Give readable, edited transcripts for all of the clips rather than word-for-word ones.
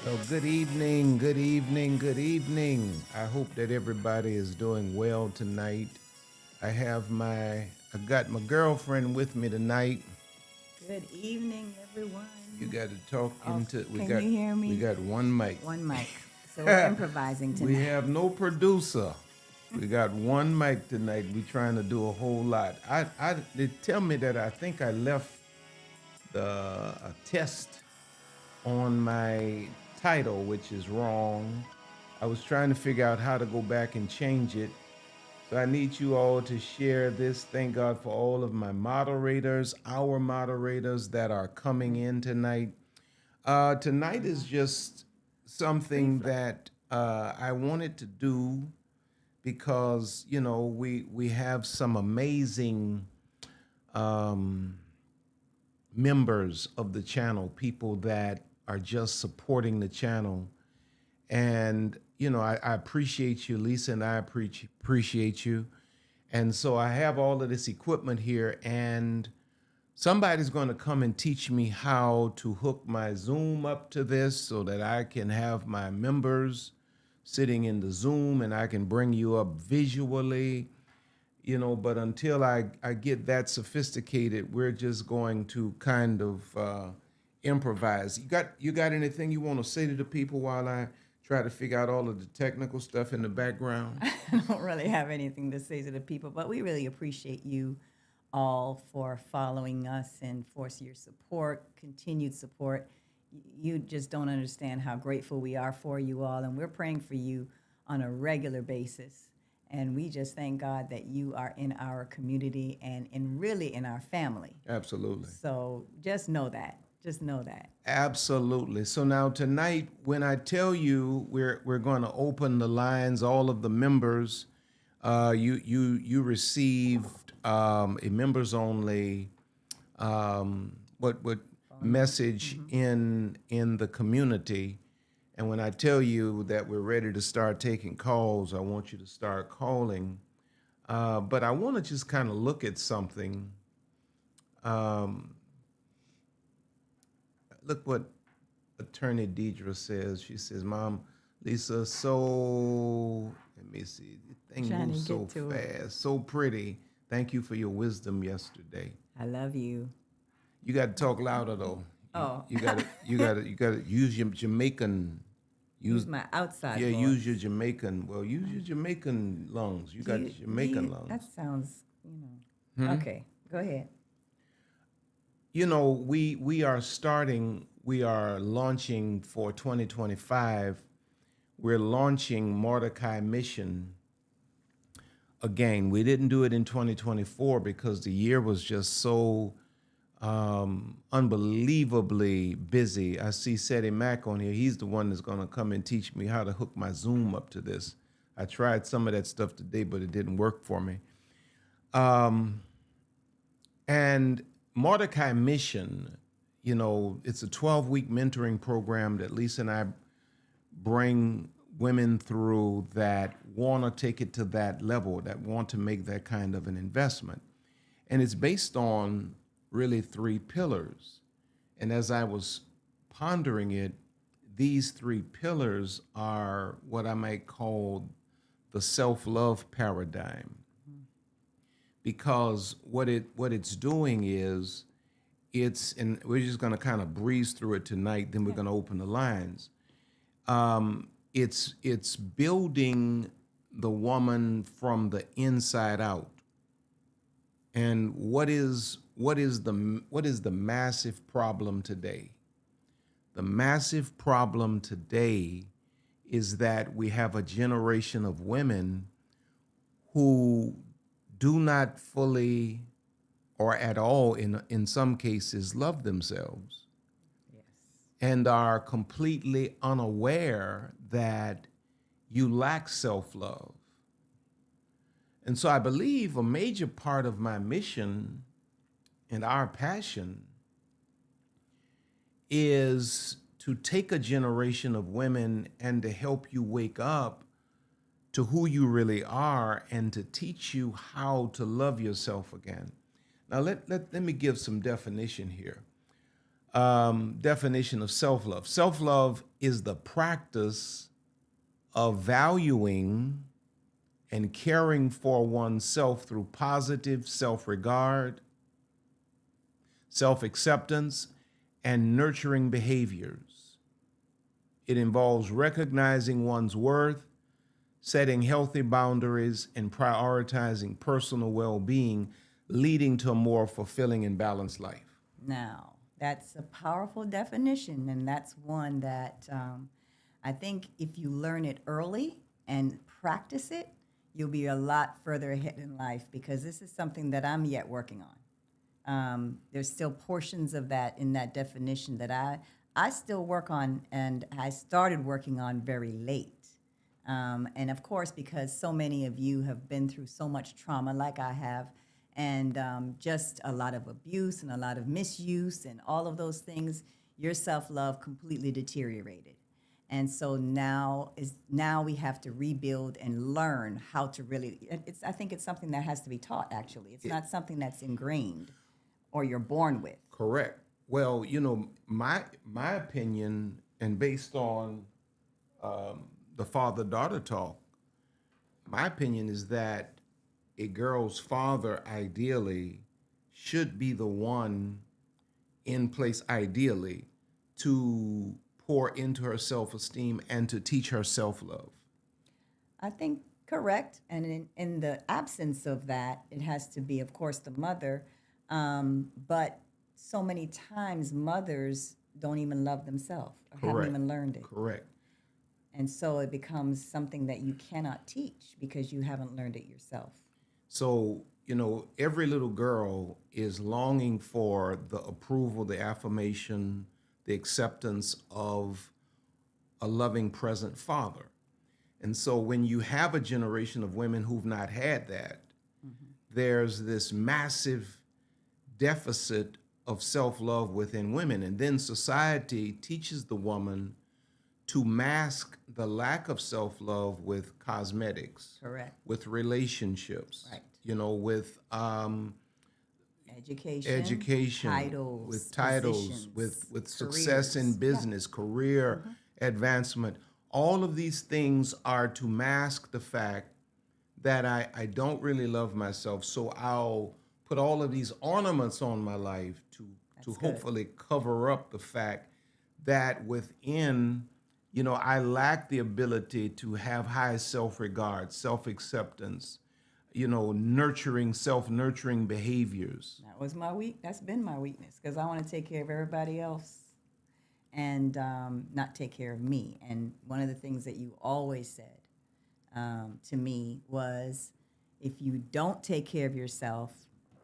Well, good evening, good evening, good evening. I hope that everybody is doing well tonight. I got my girlfriend with me tonight. Good evening, You everyone. got to talk Oh, into can you hear we me? got one mic. One mic. So we're improvising We tonight. have no producer. We got one mic tonight. We trying to do a whole lot. They tell me that I think I left the a test on my title, which is wrong. I was trying to figure out how to go back and change it. So I need you all to share this. Thank God for all of my moderators, our moderators that are coming in tonight. Tonight is just Free something flow. that I wanted to do because we have some amazing um, members of the channel, people that are just supporting the channel. And I appreciate you, Lisa, and I appreciate you. And so I have all of this equipment here, and somebody's going to come and teach me how to hook my Zoom up to this so that I can have my members sitting in the Zoom and I can bring you up visually. But until I get that sophisticated, we're just going to kind of improvise. You got anything you want to say to the people while I try to figure out all of the technical stuff in the background? I don't really have anything to say to the people, but we really appreciate you all for following us and for your support, continued support. You just don't understand how grateful we are for you all, and we're praying for you on a regular basis. And we just thank God that you are in our community and really in our family. Absolutely. So just know that. Just know that. Absolutely. So now tonight, when I tell you we're going to open the lines, all of the members, you received a members only what Phone number. message in the community. And when I tell you that we're ready to start taking calls, I want you to start calling. But I want to just kind of look at something. Um, Look what Attorney Deidre says. She says, "Mom, Lisa, so let me see. The thing Trying to moves so get to it. fast, so pretty. Thank you for your wisdom yesterday. I love you. You got to talk louder though. You, Oh, you got to you got to use your Jamaican. use Use my outside yeah. voice. Use your Jamaican. Well, use your Jamaican lungs. You got Jamaican That lungs. sounds, Okay, go ahead. We are starting. We are launching for 2025. We're launching Mordecai Mission again. We didn't do it in 2024 because the year was just so unbelievably busy. I see Seti Mack on here. He's the one that's going to come and teach me how to hook my Zoom up to this. I tried some of that stuff today, but it didn't work for me. And Mordecai Mission, it's a 12-week mentoring program that Lisa and I bring women through that want to take it to that level, that want to make that kind of an investment. And it's based on really three pillars. And as I was pondering it, these three pillars are what I might call the self-love paradigm. Because what it's doing is and we're just going to kind of breeze through it tonight, then we're going to open the lines. It's building the woman from the inside out. And what is the massive problem today? The massive problem today is that we have a generation of women who do not fully or at all in some cases love themselves Yes. and are completely unaware that you lack self-love. And so I believe a major part of my mission and our passion is to take a generation of women and to help you wake up to who you really are and to teach you how to love yourself again. Now, let me give some definition here. definition of self-love. Self-love is the practice of valuing and caring for oneself through positive self-regard, self-acceptance, and nurturing behaviors. It involves recognizing one's worth, setting healthy boundaries, and prioritizing personal well-being, leading to a more fulfilling and balanced life. Now, that's a powerful definition, and that's one that I think if you learn it early and practice it, you'll be a lot further ahead in life, because this is something that I'm yet working on. There's still portions of that in that definition that I still work on, and I started working on very late. And of course, because so many of you have been through so much trauma like I have, and just a lot of abuse and a lot of misuse and all of those things, your self-love completely deteriorated. And so now we have to rebuild and learn how to really, I think it's something that has to be taught, actually. It's not something that's ingrained or you're born with. Correct. Well, you know, my opinion, and based on the father-daughter talk, my opinion is that a girl's father ideally should be the one in place, ideally, to pour into her self-esteem and to teach her self-love. I think correct. And in the absence of that, it has to be, of course, the mother. But so many times mothers don't even love themselves or haven't even learned it. Correct. And so it becomes something that you cannot teach because you haven't learned it yourself. So, you know, every little girl is longing for the approval, the affirmation, the acceptance of a loving, present father. And so when you have a generation of women who've not had that, there's this massive deficit of self-love within women. And then society teaches the woman to mask the lack of self-love with cosmetics, Correct. with relationships, Right. you know, with education, titles, with titles, positions, with success in careers. business, career advancement. All of these things are to mask the fact that I don't really love myself, so I'll put all of these ornaments on my life to hopefully cover up the fact that within, you know, I lack the ability to have high self-regard, self-acceptance, you know, nurturing, self-nurturing behaviors. That was that's been my weakness, because I want to take care of everybody else and not take care of me. And one of the things that you always said to me was, if you don't take care of yourself,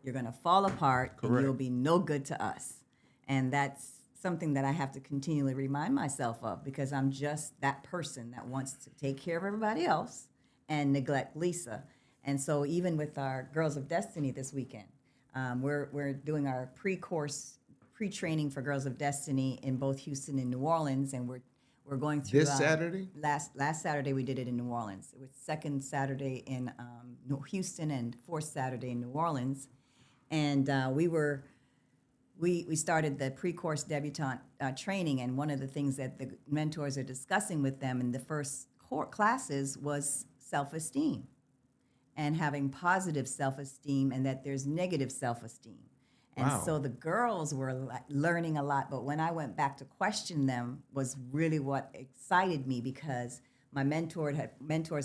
you're going to fall apart. Correct. And you'll be no good to us. And that's something that I have to continually remind myself of, because I'm just that person that wants to take care of everybody else and neglect Lisa. And so even with our Girls of Destiny this weekend, we're doing our pre-training for Girls of Destiny in both Houston and New Orleans, and we're going through This Saturday? Last Saturday we did it in New Orleans. It was second Saturday in Houston and fourth Saturday in New Orleans, and we started the pre-course debutante training, and one of the things that the mentors are discussing with them in the first classes was self-esteem and having positive self-esteem, and that there's negative self-esteem. And Wow. so the girls were learning a lot, but when I went back to question them was really what excited me, because my mentors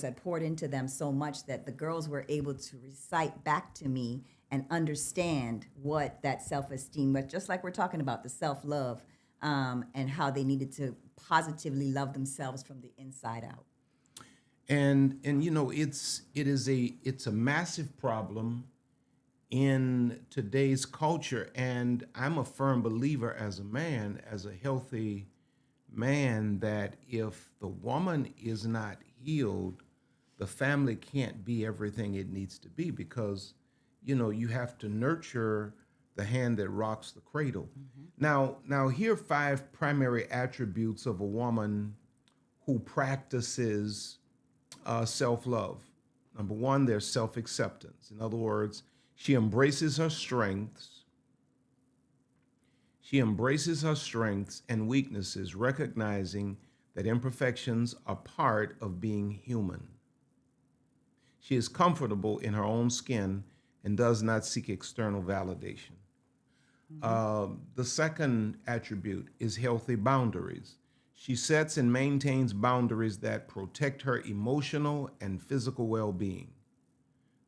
had poured into them so much that the girls were able to recite back to me and understand what that self-esteem, but just like we're talking about the self-love, and how they needed to positively love themselves from the inside out. And you know, it's a massive problem in today's culture, and I'm a firm believer as a man, as a healthy man, that if the woman is not healed, the family can't be everything it needs to be, because you know, you have to nurture the hand that rocks the cradle. Now here are 5 primary attributes of a woman who practices self-love. Number 1, there's self-acceptance. In other words, she embraces her strengths. She embraces her strengths and weaknesses, recognizing that imperfections are part of being human. She is comfortable in her own skin and does not seek external validation. The second attribute is healthy boundaries. She sets and maintains boundaries that protect her emotional and physical well being.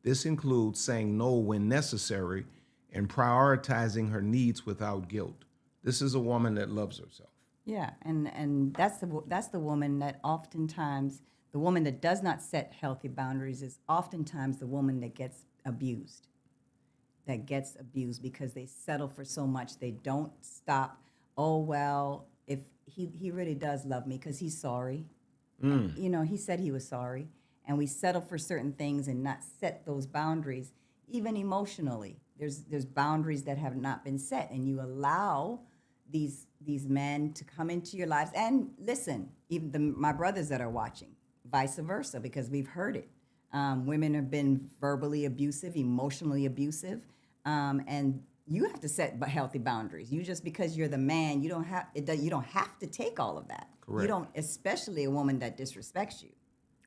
This includes saying no when necessary and prioritizing her needs without guilt. This is a woman that loves herself. Yeah, and that's the woman that oftentimes, the woman that does not set healthy boundaries is oftentimes the woman that gets abused. That gets abused because they settle for so much. They don't stop. Oh, well, if he really does love me because he's sorry. You know, he said he was sorry. And we settle for certain things and not set those boundaries, even emotionally. There's boundaries that have not been set, and you allow these men to come into your lives. And listen, even my brothers that are watching, vice versa, because we've heard it. Women have been verbally abusive, emotionally abusive, and you have to set healthy boundaries. You just because you're the man, you don't have to take all of that. Correct. You don't, especially a woman that disrespects you.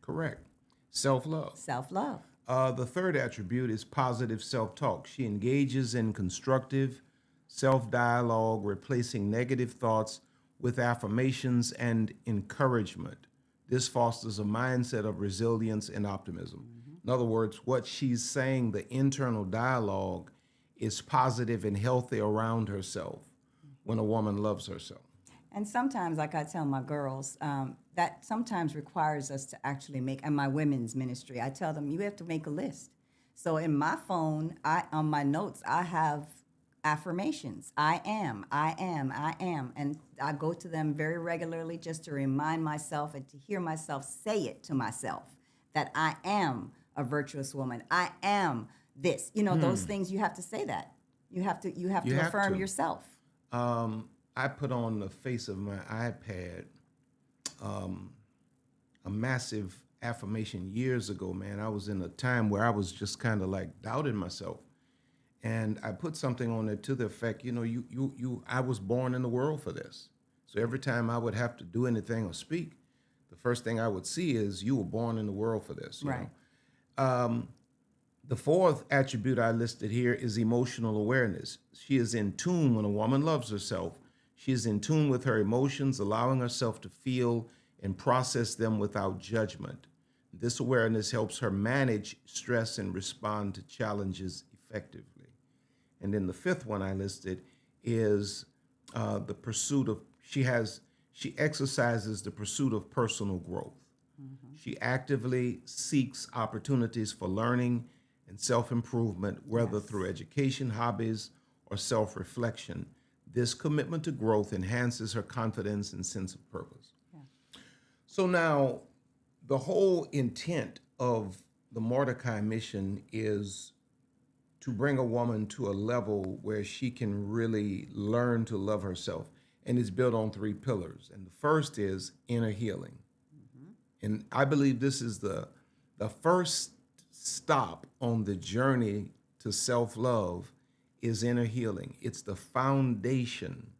Correct. Self-love. Self-love. The third attribute is positive self-talk. She engages in constructive self-dialogue, replacing negative thoughts with affirmations and encouragement. This fosters a mindset of resilience and optimism. In other words, what she's saying, the internal dialogue, is positive and healthy around herself when a woman loves herself. And sometimes, like I tell my girls, that sometimes requires us to actually make, and my women's ministry, I tell them, you have to make a list. So in my phone, on my notes, I have affirmations. I am. And I go to them very regularly just to remind myself and to hear myself say it to myself, that I am a virtuous woman. I am this. You know, those things, you have to say that. You have to affirm yourself. I put on the face of my iPad a massive affirmation years ago, man. I was in a time where I was just kind of like doubting myself. And I put something on it to the effect, you know, I was born in the world for this. So every time I would have to do anything or speak, the first thing I would see is you were born in the world for this. You Right. know? The fourth attribute I listed here is emotional awareness. She is in tune when a woman loves herself. She is in tune with her emotions, allowing herself to feel and process them without judgment. This awareness helps her manage stress and respond to challenges effectively. And then the fifth one I listed is the pursuit of, she exercises the pursuit of personal growth. She actively seeks opportunities for learning and self-improvement, whether through education, hobbies, or self-reflection. This commitment to growth enhances her confidence and sense of purpose. Yeah. So now, the whole intent of the Mordecai mission is to bring a woman to a level where she can really learn to love herself. And it's built on three pillars. And the first is inner healing. And I believe this is the first stop on the journey to self-love is inner healing. It's the foundation,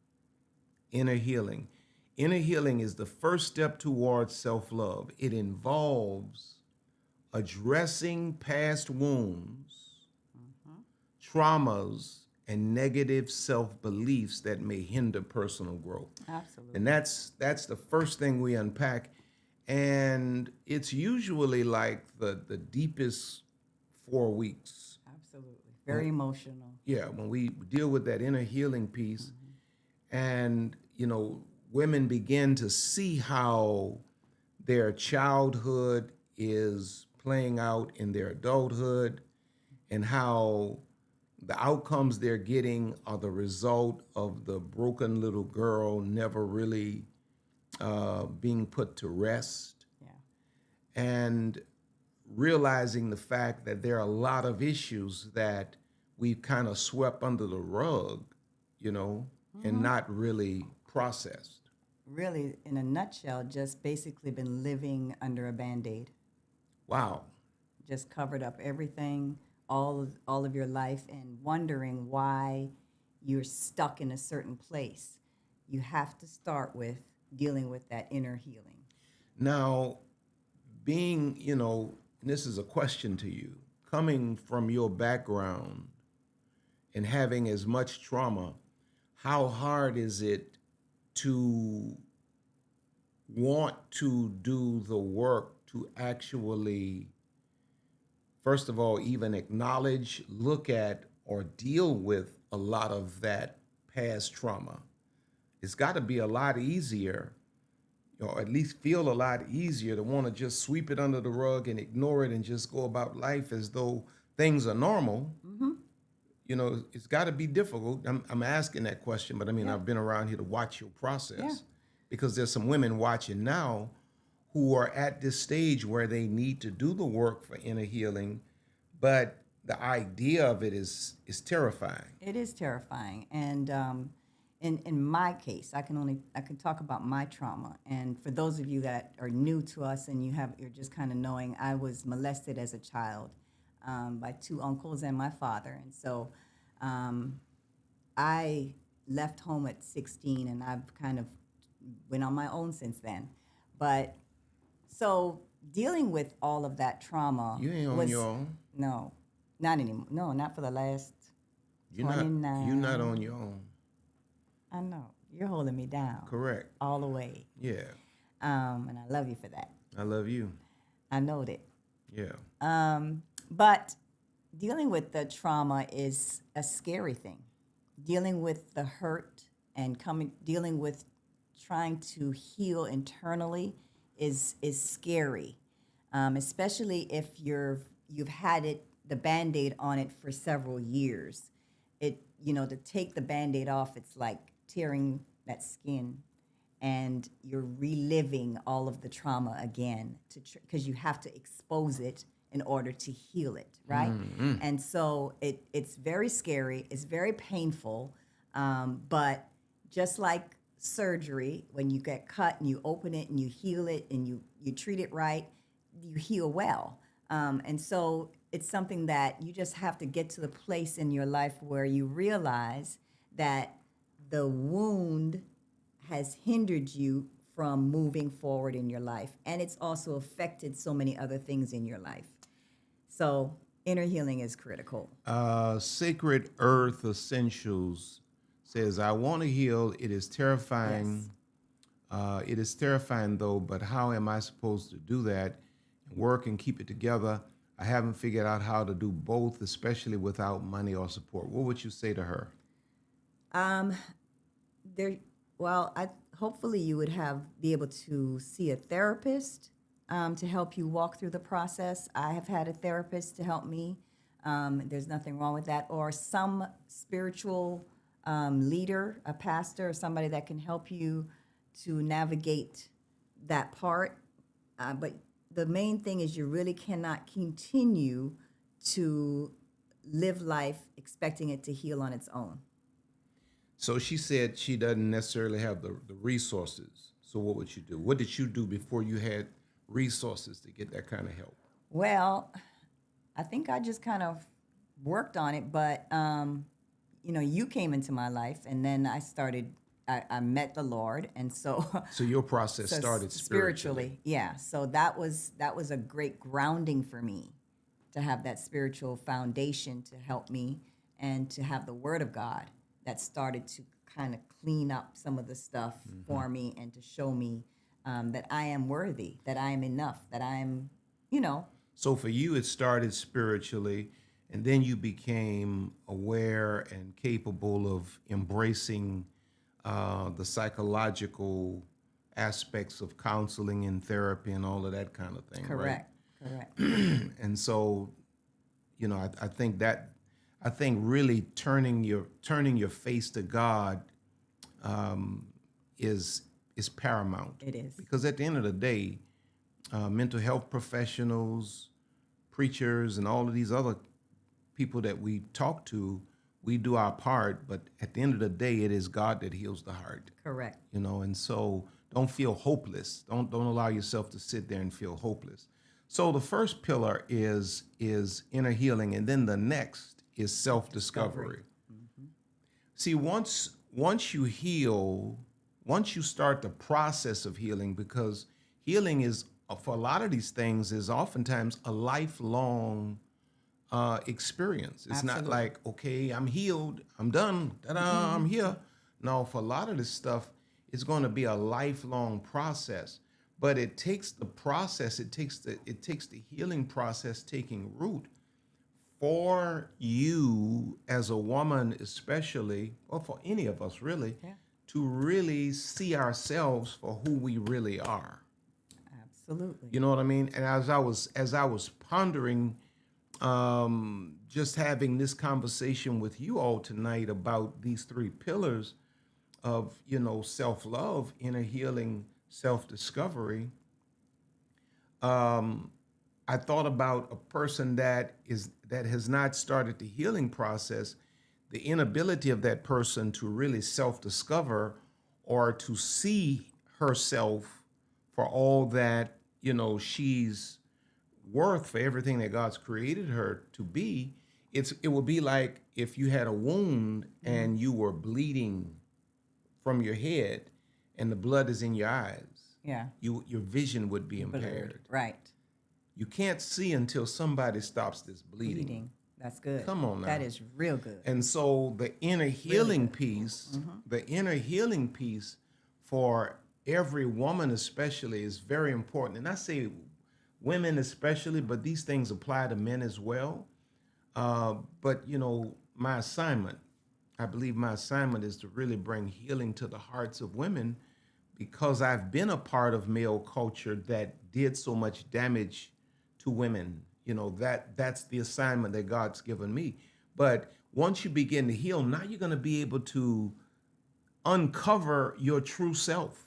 inner healing. Inner healing is the first step towards self-love. It involves addressing past wounds, traumas, and negative self-beliefs that may hinder personal growth. Absolutely. And that's the first thing we unpack. And it's usually like the deepest 4 weeks. Absolutely. Very emotional. Yeah, when we deal with that inner healing piece, and, you know, women begin to see how their childhood is playing out in their adulthood and how the outcomes they're getting are the result of the broken little girl never really being put to rest. Yeah. And realizing the fact that there are a lot of issues that we've kind of swept under the rug, you know, and not really processed. Really, in a nutshell, just basically been living under a Band-Aid. Wow. Just covered up everything, all of your life, and wondering why you're stuck in a certain place. You have to start with dealing with that inner healing. Now, being, and this is a question to you, coming from your background and having as much trauma, how hard is it to want to do the work to actually, first of all, even acknowledge, look at, or deal with a lot of that past trauma? It's got to be a lot easier, or at least feel a lot easier, to want to just sweep it under the rug and ignore it and just go about life as though things are normal. It's got to be difficult. I'm asking that question, but I mean, I've been around here to watch your process, because there's some women watching now who are at this stage where they need to do the work for inner healing, but the idea of it is terrifying. It is terrifying, and in my case, I can talk about my trauma. And for those of you that are new to us and you're just kind of knowing, I was molested as a child by 2 uncles and my father, and so I left home at 16, and I've kind of went on my own since then. But so dealing with all of that trauma, You ain't on your own. No, not anymore. No, not for the last You're 29. You're not on your own. I know. You're holding me down. Correct. All the way. Yeah. And I love you for that. I love you. I know that. Yeah. But dealing with the trauma is a scary thing. Dealing with the hurt and dealing with trying to heal internally is scary, especially if you've had the Band-Aid on it for several years. To take the Band-Aid off, it's like tearing that skin, and you're reliving all of the trauma again because you have to expose it in order to heal it, right? Mm-hmm. And so it's very scary, it's very painful, but just like surgery, when you get cut and you open it and you heal it and you treat it right, you heal well. And so it's something that you just have to get to the place in your life where you realize that the wound has hindered you from moving forward in your life. And it's also affected so many other things in your life. So inner healing is critical. Sacred Earth Essentials says, I want to heal. It is terrifying. Yes. It is terrifying, though, but how am I supposed to do that and work and keep it together? I haven't figured out how to do both, especially without money or support. What would you say to her? Hopefully you would be able to see a therapist to help you walk through the process. I have had a therapist to help me. There's nothing wrong with that. Or some spiritual leader, a pastor, or somebody that can help you to navigate that part. But the main thing is you really cannot continue to live life expecting it to heal on its own. So she said she doesn't necessarily have the resources. So what would you do? What did you do before you had resources to get that kind of help? Well, I think I just kind of worked on it, but you came into my life, and then I met the Lord, and so your process started spiritually. Yeah. So that was a great grounding for me, to have that spiritual foundation to help me, and to have the Word of God that started to kind of clean up some of the stuff for me, and to show me that I am worthy, that I am enough, that I am, So for you, it started spiritually, and then you became aware and capable of embracing the psychological aspects of counseling and therapy and all of that kind of thing. Correct. Right? Correct. And so, I think really turning your face to God is paramount. It is. Because at the end of the day, mental health professionals, preachers, and all of these other people that we talk to, we do our part, but at the end of the day, it is God that heals the heart. Correct. And so don't feel hopeless. Don't allow yourself to sit there and feel hopeless. So the first pillar is inner healing, and then the next is self-discovery. See, once you heal, once you start the process of healing, because healing is for a lot of these things is oftentimes a lifelong experience. It's not Absolutely. like, okay, I'm healed, I'm done, ta-da, I'm here. No, for a lot of this stuff, it's going to be a lifelong process. But it takes the process, it takes the healing process taking root for you as a woman, especially, or for any of us really, Yeah. to really see ourselves for who we really are. Absolutely. You know what I mean? And as I was pondering, just having this conversation with you all tonight about these three pillars of, self-love, inner healing, self-discovery, I thought about a person that has not started the healing process, the inability of that person to really self-discover or to see herself for all that, she's worth, for everything that God's created her to be. It would be like if you had a wound and you were bleeding from your head and the blood is in your eyes. Yeah. Your vision would be impaired. Right. You can't see until somebody stops this bleeding. Bleeding. That's good. Come on now. That is real good. And so the inner healing piece, the inner healing piece for every woman especially is very important. And I say women especially, but these things apply to men as well. But my assignment, I believe my assignment is to really bring healing to the hearts of women, because I've been a part of male culture that did so much damage to women. That's the assignment that God's given me. But once you begin to heal, now you're going to be able to uncover your true self.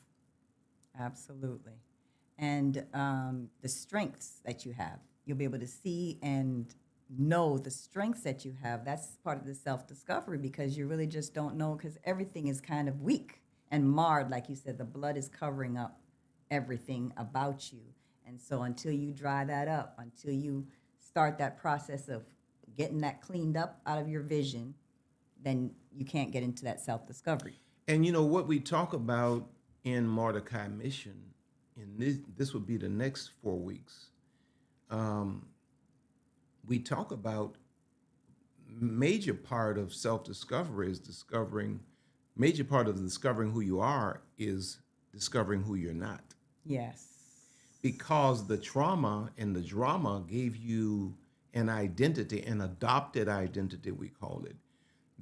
Absolutely. And the strengths that you have, you'll be able to see and know the strengths that you have. That's part of the self-discovery, because you really just don't know, because everything is kind of weak and marred. Like you said, the blood is covering up everything about you. And so until you dry that up, until you start that process of getting that cleaned up out of your vision, then you can't get into that self-discovery. And what we talk about in Mordecai Mission, in this would be the next 4 weeks, we talk about major part of self-discovery is major part of discovering who you are is discovering who you're not. Yes. Because the trauma and the drama gave you an identity, an adopted identity, we call it,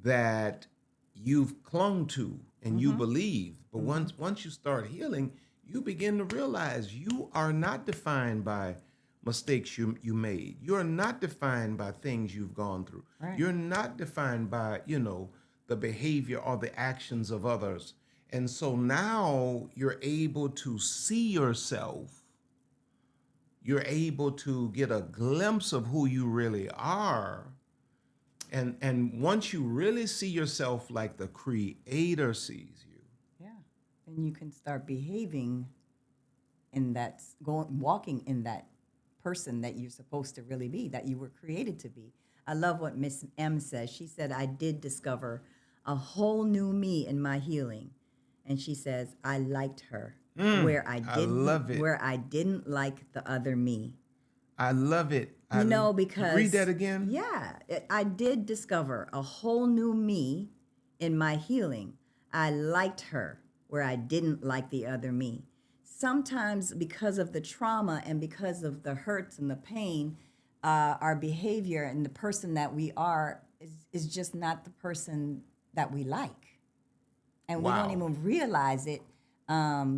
that you've clung to and you believe. But once you start healing, you begin to realize you are not defined by mistakes you made. You're not defined by things you've gone through. Right. You're not defined by, the behavior or the actions of others. And so now you're able to see yourself. You're able to get a glimpse of who you really are. And once you really see yourself like the Creator sees you. Yeah. Then you can start behaving in that, walking in that person that you're supposed to really be, that you were created to be. I love what Miss M says. She said, I did discover a whole new me in my healing. And she says, I liked her where I love it. where I didn't like the other me. I love it. Because read that again. Yeah, I did discover a whole new me in my healing. I liked her where I didn't like the other me. Sometimes because of the trauma and because of the hurts and the pain, our behavior and the person that we are is just not the person that we like. And we don't even realize it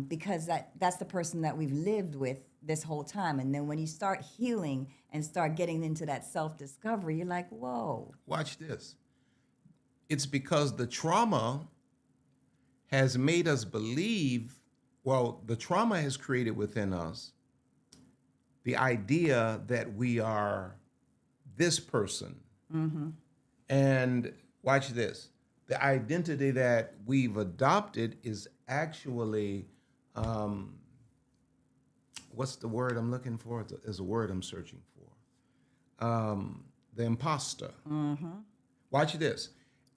because that's the person that we've lived with this whole time. And then when you start healing and start getting into that self-discovery, you're like, whoa. Watch this. It's because the trauma has made us believe, the trauma has created within us the idea that we are this person. And watch this. The identity that we've adopted is actually, what's the word I'm looking for? There's a word I'm searching for. The imposter. Watch this.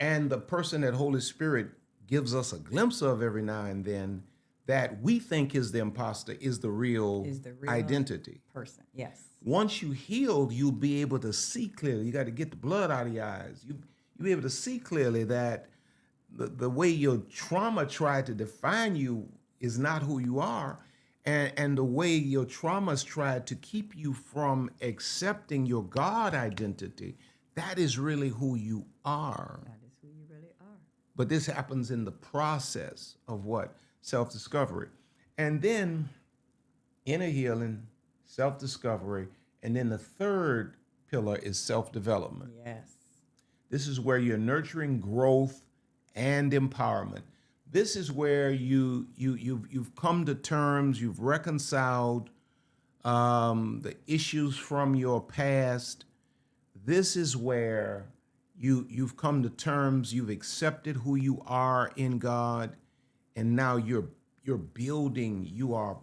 And the person that Holy Spirit gives us a glimpse of every now and then that we think is the imposter is the real, Is the real identity. person. Yes. Once you healed, you'll be able to see clearly. You got to get the blood out of your eyes. You'll be able to see clearly that the way your trauma tried to define you is not who you are. And the way your traumas tried to keep you from accepting your God identity, that is really who you are. That is who you really are. But this happens in the process of what? Self-discovery. And then inner healing, self-discovery, and then the third pillar is self-development. Yes. This is where you're nurturing growth and empowerment. This is where you've come to terms, you've reconciled the issues from your past. This is where you've come to terms, you've accepted who you are in God, and now you're building, you are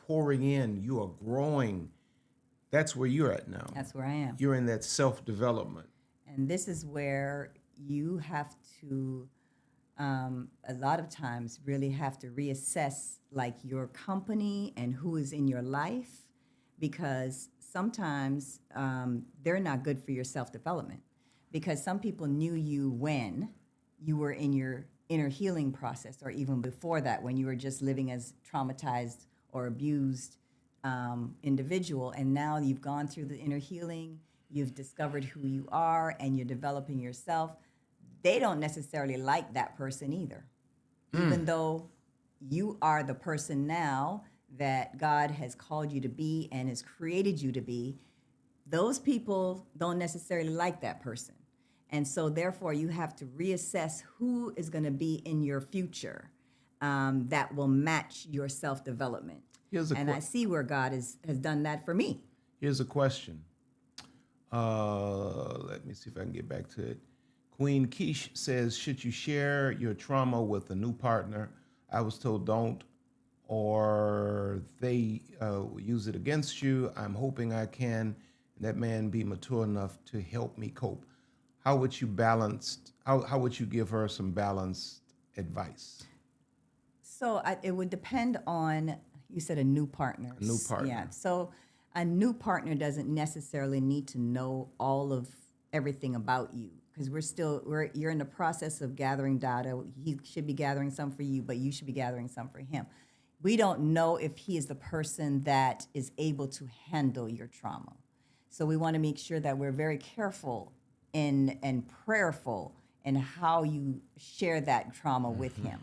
pouring in, you are growing. That's where you're at now. That's where I am. You're in that self-development. And this is where you have to, a lot of times, really have to reassess like your company and who is in your life, because sometimes they're not good for your self-development. Because some people knew you when you were in your inner healing process, or even before that, when you were just living as traumatized or abused individual, and now you've gone through the inner healing, you've discovered who you are, and you're developing yourself. They don't necessarily like that person either, even though you are the person now that God has called you to be and has created you to be. Those people don't necessarily like that person. And so therefore you have to reassess who is going to be in your future that will match your self-development. And I see where God has done that for me. Here's a question. Let me see if I can get back to it. Queen Quiche says, should you share your trauma with a new partner? I was told don't, or they use it against you. I'm hoping I can, and that man be mature enough to help me cope. How would you how would you give her some balanced advice? So it would depend on, you said a new partner. A new partner. Yeah. So a new partner doesn't necessarily need to know all of everything about you, because you're in the process of gathering data. He should be gathering some for you, but you should be gathering some for him. We don't know if he is the person that is able to handle your trauma. So we want to make sure that we're very careful and prayerful in how you share that trauma with him.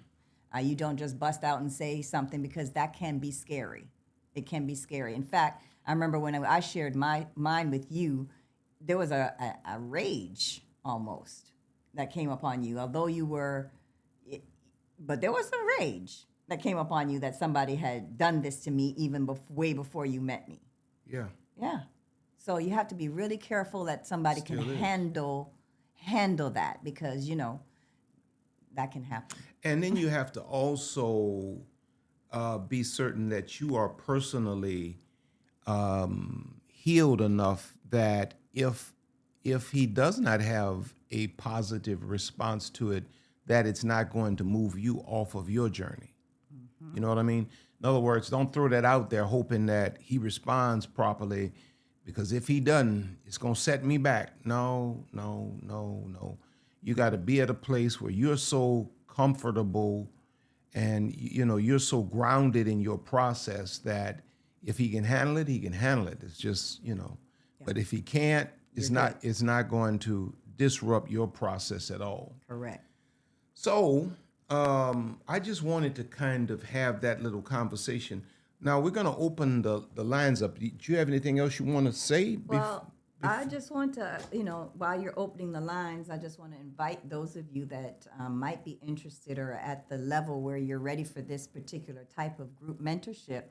You don't just bust out and say something, because that can be scary. It can be scary. In fact, I remember when I shared mine with you, there was a rage almost that came upon you, although you were, but there was a rage that came upon you that somebody had done this to me even way before you met me. Yeah. Yeah. So you have to be really careful that somebody can handle that, because, that can happen. And then you have to also be certain that you are personally healed enough that if he does not have a positive response to it, that it's not going to move you off of your journey. Mm-hmm. You know what I mean? In other words, don't throw that out there hoping that he responds properly, because if he doesn't, it's going to set me back. No. You got to be at a place where you're so comfortable and, you're so grounded in your process that if he can handle it, he can handle it. It's just, Yeah. But if he can't, it's not going to disrupt your process at all. Correct. So I just wanted to kind of have that little conversation. Now we're going to open the lines up. Do you have anything else you want to say? Well, I just want to, while you're opening the lines, I just want to invite those of you that might be interested or at the level where you're ready for this particular type of group mentorship.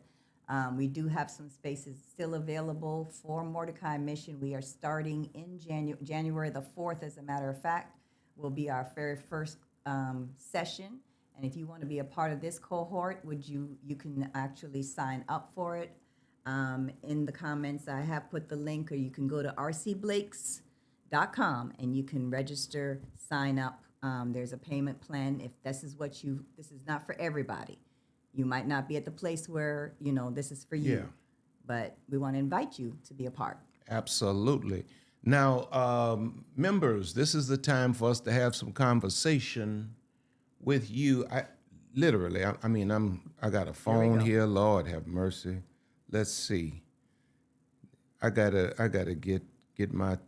We do have some spaces still available for Mordecai Mission. We are starting in January the 4th, as a matter of fact, will be our very first session. And if you want to be a part of this cohort, you can actually sign up for it. In the comments, I have put the link, or you can go to RCBLAKES.com and you can register, sign up There's a payment plan. If this is this is not for everybody. You might not be at the place where, this is for you. Yeah. But we want to invite you to be a part. Absolutely. Now, members, this is the time for us to have some conversation with you. I got a phone here. Lord have mercy. Let's see. I gotta get my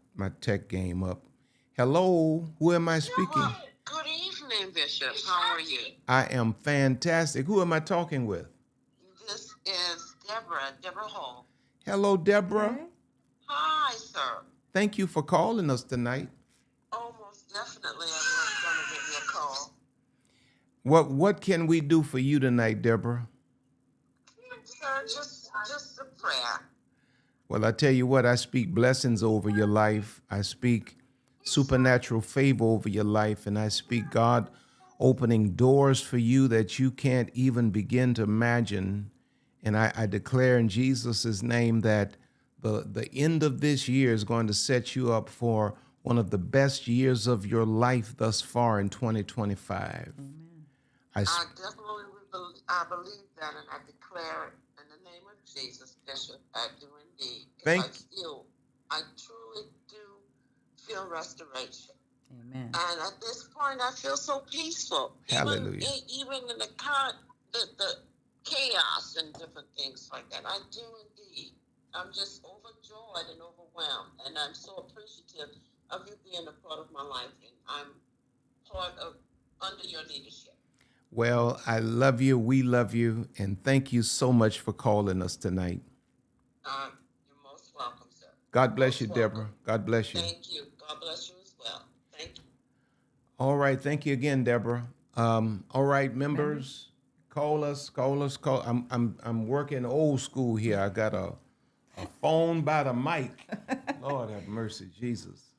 tech game up. Hello, who am I speaking? Good evening, Bishop. How are you? I am fantastic. Who am I talking with? This is Deborah Hall. Hello, Deborah. Okay. Hi, sir. Thank you for calling us tonight. Oh, most definitely. I was going to give you a call. What can we do for you tonight, Deborah? Sir, just a prayer. Well, I tell you what, I speak blessings over your life. I speak supernatural favor over your life, and I speak God opening doors for you that you can't even begin to imagine. And I declare in Jesus' name that the end of this year is going to set you up for one of the best years of your life thus far in 2025. Amen. I definitely I believe that, and I declare it in the name of Jesus, Bishop. I do indeed. I truly do feel restoration. Amen. And at this point, I feel so peaceful. Hallelujah. Even in the chaos and different things like that. I do indeed. I'm just overjoyed and overwhelmed. And I'm so appreciative of you being a part of my life. And I'm under your leadership. Well, I love you. We love you. And thank you so much for calling us tonight. You're most welcome, sir. God bless you, Deborah. God bless you. Thank you. God bless you as well. Thank you. All right. Thank you again, Deborah. All right, members, call us. I'm working old school here. I got a phone by the mic. Lord have mercy, Jesus.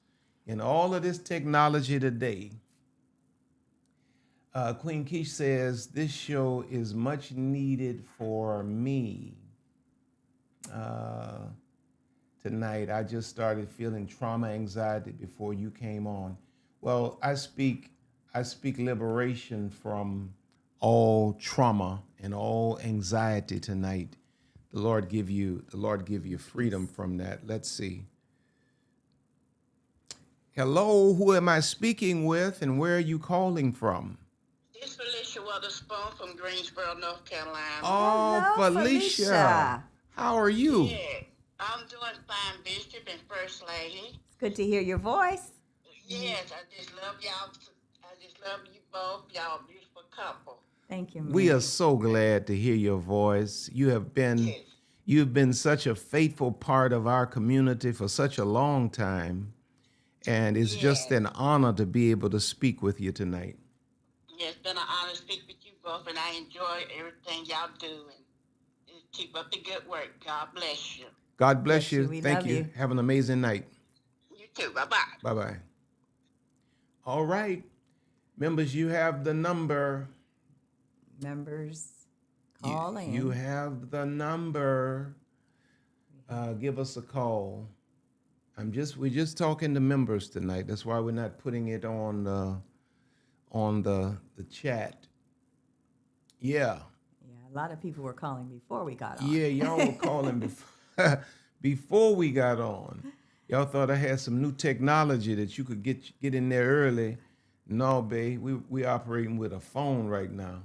In all of this technology today, Queen Keish says, this show is much needed for me. Tonight, I just started feeling trauma, anxiety before you came on. Well, I speak liberation from all trauma and all anxiety tonight. The Lord give you freedom from that. Let's see. Hello, who am I speaking with, and where are you calling from? It's Felicia Witherspoon from Greensboro, North Carolina. Oh, Hello, Felicia. How are you? Yeah, I'm doing fine, Bishop and First Lady. It's good to hear your voice. Yes, I just love y'all. I just love you both. Y'all a beautiful couple. Thank you, man. We are so glad to hear your voice. You've been such a faithful part of our community for such a long time. And it's just an honor to be able to speak with you tonight. Yeah, it's been an honor to speak with you both, and I enjoy everything y'all do. And keep up the good work. God bless you. God bless you. We Thank love you. you. Have an amazing night. You too. Bye-bye. Bye-bye. All right. Members, you have the number. Members, call in. You have the number. Give us a call. We're just talking to members tonight. That's why we're not putting it on the chat. Yeah. Yeah, a lot of people were calling before we got on. Yeah, y'all were calling before we got on. Y'all thought I had some new technology that you could get in there early. No, babe, we operating with a phone right now.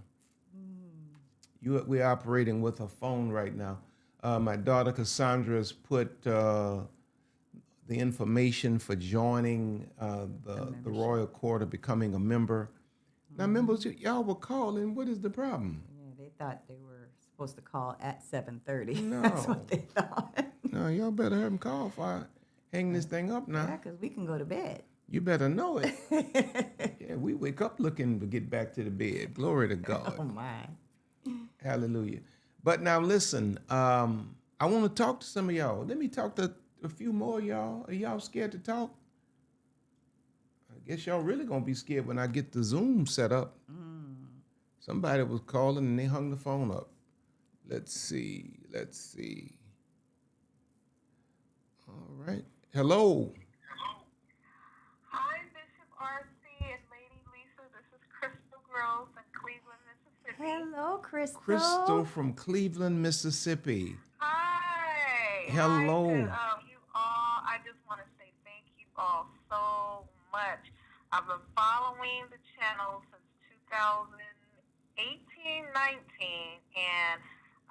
We're operating with a phone right now. My daughter Cassandra's put the information for joining the Royal Court of becoming a member. Now, members, y'all were calling. What is the problem? Yeah, they thought they were supposed to call at 7:30. No. That's what they thought. No, y'all better have them call if I hang this thing up now. Yeah, because we can go to bed. You better know it. Yeah, we wake up looking to get back to the bed. Glory to God. Oh, my. Hallelujah. But now listen, I want to talk to some of y'all. Let me talk to a few more of y'all. Are y'all scared to talk? I guess y'all really going to be scared when I get the Zoom set up. Somebody was calling and they hung the phone up. Let's see. All right. Hello. Hi, Bishop RC and Lady Rose in Cleveland, Mississippi. Hello, Crystal. Crystal from Cleveland, Mississippi. Hi. Hello. You all. I just want to say thank you all so much. I've been following the channel since 2018, 19, and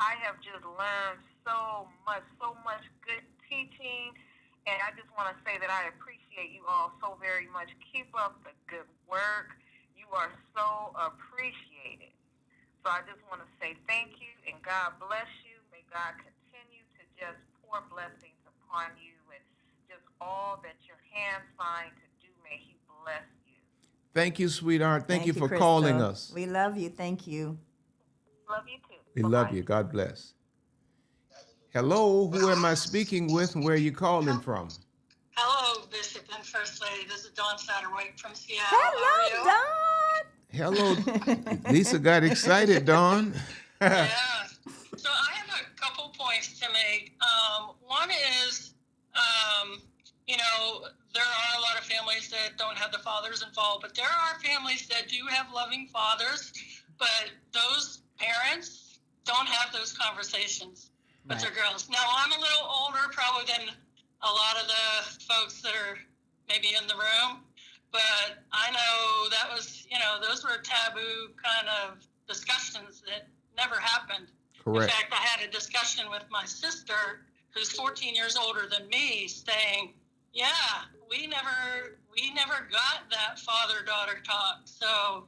I have just learned so much good teaching. And I just want to say that I appreciate you all so very much. Keep up the good work. You are so appreciated. So I just want to say thank you and God bless you. May God continue to just pour blessings upon you and just all that your hands find to do. May He bless you. Thank you, sweetheart. Thank you for Crystal. calling us. We love you. Thank you. Love you too. We love you. God bless. Hello, who am I speaking with and where are you calling from? Hello, Bishop and First Lady. This is Dawn Satterwhite from Seattle. Hello, Hello. Lisa got excited, Dawn. Yeah. So I have a couple points to make. One is, there are a lot of families that don't have the fathers involved, but there are families that do have loving fathers, but those parents don't have those conversations with their girls. Now, I'm a little older probably than a lot of the folks that are maybe in the room, but I know that was, those were taboo kind of discussions that never happened. Correct. In fact, I had a discussion with my sister, who's 14 years older than me, saying, yeah, we never got that father-daughter talk. So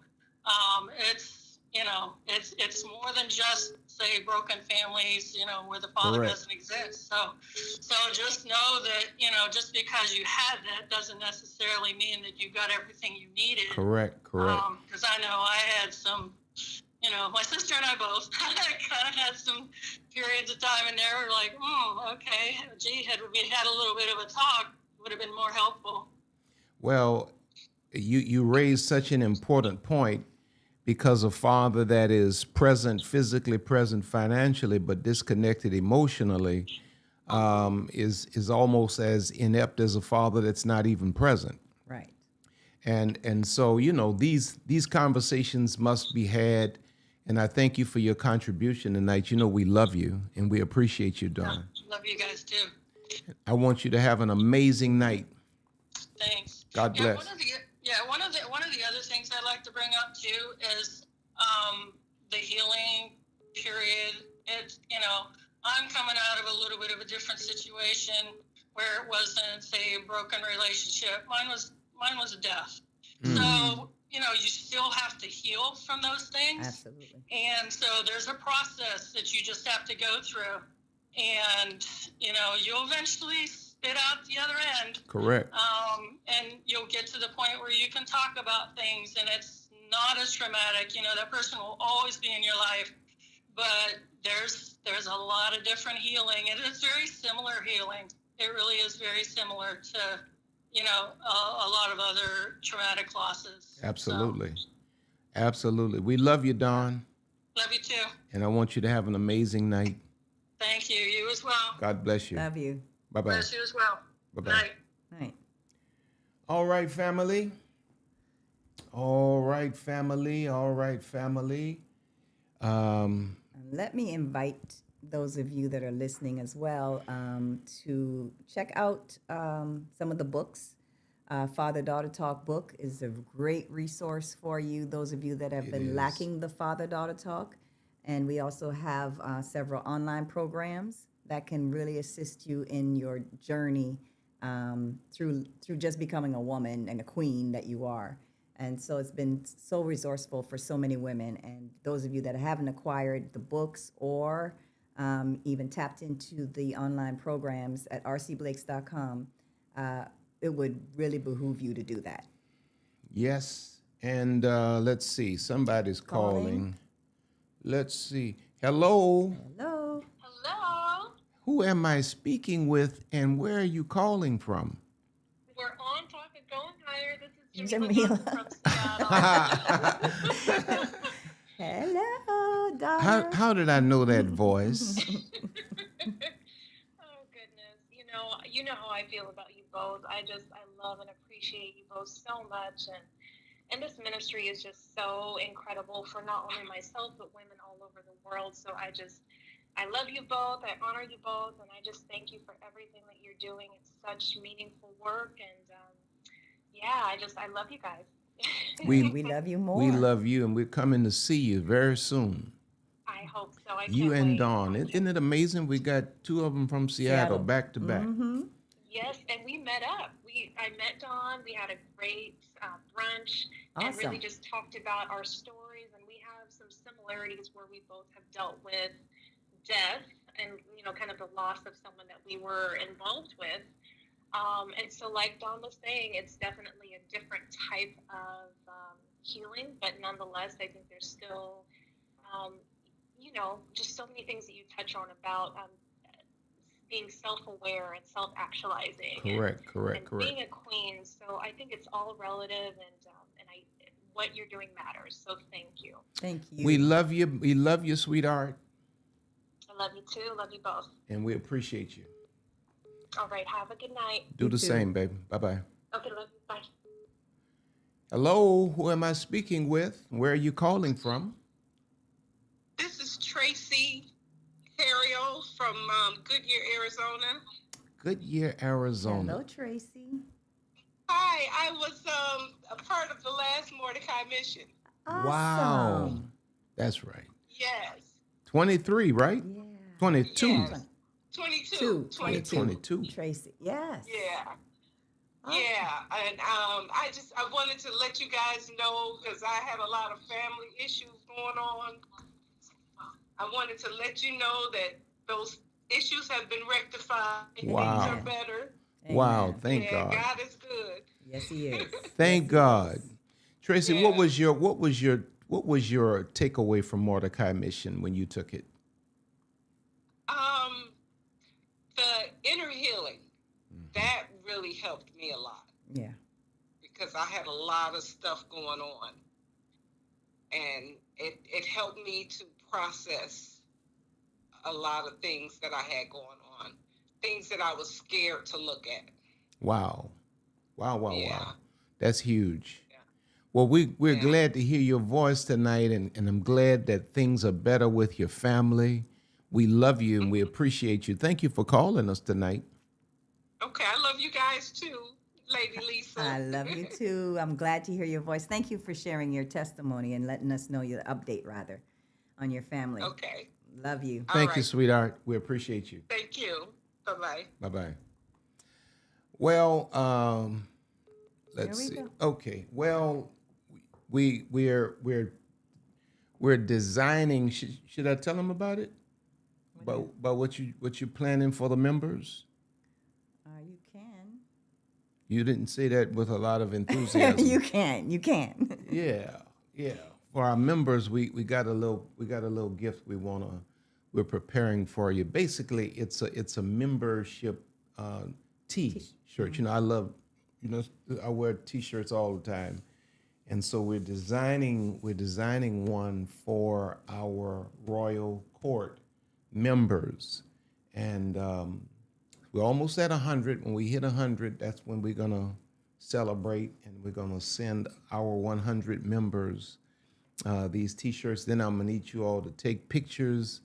it's more than just, say, broken families, where the father Correct. doesn't exist. So just know that, just because you had that doesn't necessarily mean that you got everything you needed. Correct. Because I know I had some, my sister and I both kind of had some periods of time in there where like, okay, gee, had we had a little bit of a talk, would have been more helpful. Well, you raised such an important point, because a father that is present, physically present financially, but disconnected emotionally, is almost as inept as a father that's not even present. Right. And so, these conversations must be had. And I thank you for your contribution tonight. We love you and we appreciate you, Dawn. Love you guys too. I want you to have an amazing night. Thanks. God bless. One of the other things I like to bring up too is the healing period. It's I'm coming out of a little bit of a different situation where it wasn't, say, a broken relationship. Mine was a death. So you still have to heal from those things. Absolutely. And so there's a process that you just have to go through, and you'll eventually spit out the other end. Correct. And you'll get to the point where you can talk about things and it's not as traumatic. That person will always be in your life, but there's a lot of different healing, and it's very similar healing. It really is very similar to, a lot of other traumatic losses. Absolutely. So. Absolutely. We love you, Dawn. Love you too. And I want you to have an amazing night. Thank you. You as well. God bless you. Love you. Bye-bye. Bless you as well. Bye-bye. Night. Night. All right, family. All right, family. All right, family. Let me invite those of you that are listening as well to check out some of the books. Father-Daughter Talk book is a great resource for you, those of you that have been lacking the Father-Daughter Talk. And we also have several online programs that can really assist you in your journey through just becoming a woman and a queen that you are. And so it's been so resourceful for so many women. And those of you that haven't acquired the books or even tapped into the online programs at rcblakes.com, it would really behoove you to do that. Yes. And let's see. Somebody's calling. Let's see. Hello. Hello. Hello. Who am I speaking with and where are you calling from? We're on Talking Going Higher. This is Jamila from Seattle. Hello, daughter. How did I know that voice? Oh, goodness. You know how I feel about you both. I love and appreciate you both so much. And, And this ministry is just so incredible for not only myself, but women all over the world. So I love you both. I honor you both. And I just thank you for everything that you're doing. It's such meaningful work. And I love you guys. We love you more. We love you, and we're coming to see you very soon. I hope so. I You can't and wait. Dawn. Isn't it amazing? We got two of them from Seattle back to back. Yes, and we met up. I met Dawn. We had a great brunch and really just talked about our stories. And we have some similarities where we both have dealt with death and, kind of the loss of someone that we were involved with. And so like Dawn was saying, it's definitely a different type of healing, but nonetheless, I think there's still, just so many things that you touch on about being self-aware and self-actualizing. Correct. Being a queen. So I think it's all relative, and what you're doing matters. So thank you. Thank you. We love you. We love you, sweetheart. I love you too. Love you both. And we appreciate you. All right. Have a good night. Do the same, baby. Bye-bye. Okay. Love you. Bye. Hello. Who am I speaking with? Where are you calling from? This is Tracy Harriel from Goodyear, Arizona. Goodyear, Arizona. Hello, Tracy. Hi, I was a part of the last Mordecai mission. Awesome. Wow. That's right. Yes. 23, right? Yeah. 22. Yes. 22. 22. Tracy. Yes. Yeah. Awesome. Yeah, and I wanted to let you guys know, because I had a lot of family issues going on. I wanted to let you know that those issues have been rectified. Wow. Things are better. Wow, thank God. God is good. Yes, he is. Thank God. Tracy, Yeah. what was your takeaway from Mordecai mission when you took it? The inner healing, that really helped me a lot. Yeah. Because I had a lot of stuff going on. And it helped me to process a lot of things that I had going on. Things that I was scared to look at. Wow. Yeah. Wow. That's huge. Yeah. Well, we're Yeah. glad to hear your voice tonight, and I'm glad that things are better with your family. We love you and we appreciate you. Thank you for calling us tonight. Okay, I love you guys too, Lady Lisa. I love you too. I'm glad to hear your voice. Thank you for sharing your testimony and letting us know your update, rather, on your family. Okay. Love you. Thank you, right. sweetheart. We appreciate you. Thank you. Bye-bye. Bye-bye. Well, let's Here we see. go. Okay. Well, we're designing. Should I tell them about it? About what you're planning for the members? You can. You didn't say that with a lot of enthusiasm. You can. Yeah. For our members, we got a little gift we're preparing for you. Basically, it's a membership T-shirt. I wear T-shirts all the time, and so we're designing one for our Royal Court members, and we're almost at 100. When we hit 100, that's when we're gonna celebrate, and we're gonna send our 100 members these T-shirts. Then I'm gonna need you all to take pictures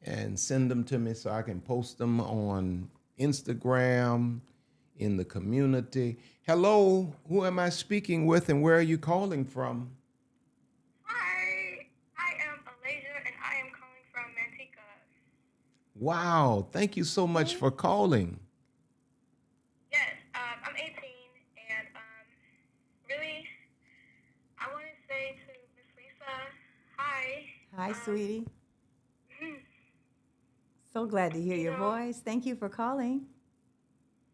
and send them to me so I can post them on Instagram, in the community. Hello, who am I speaking with, and where are you calling from? Hi, I am Alasia, and I am calling from Manteca. Wow, thank you so much for calling. Yes, I'm 18, and really, I want to say to Miss Lisa, hi. Hi, sweetie. So glad to hear your voice. Thank you for calling.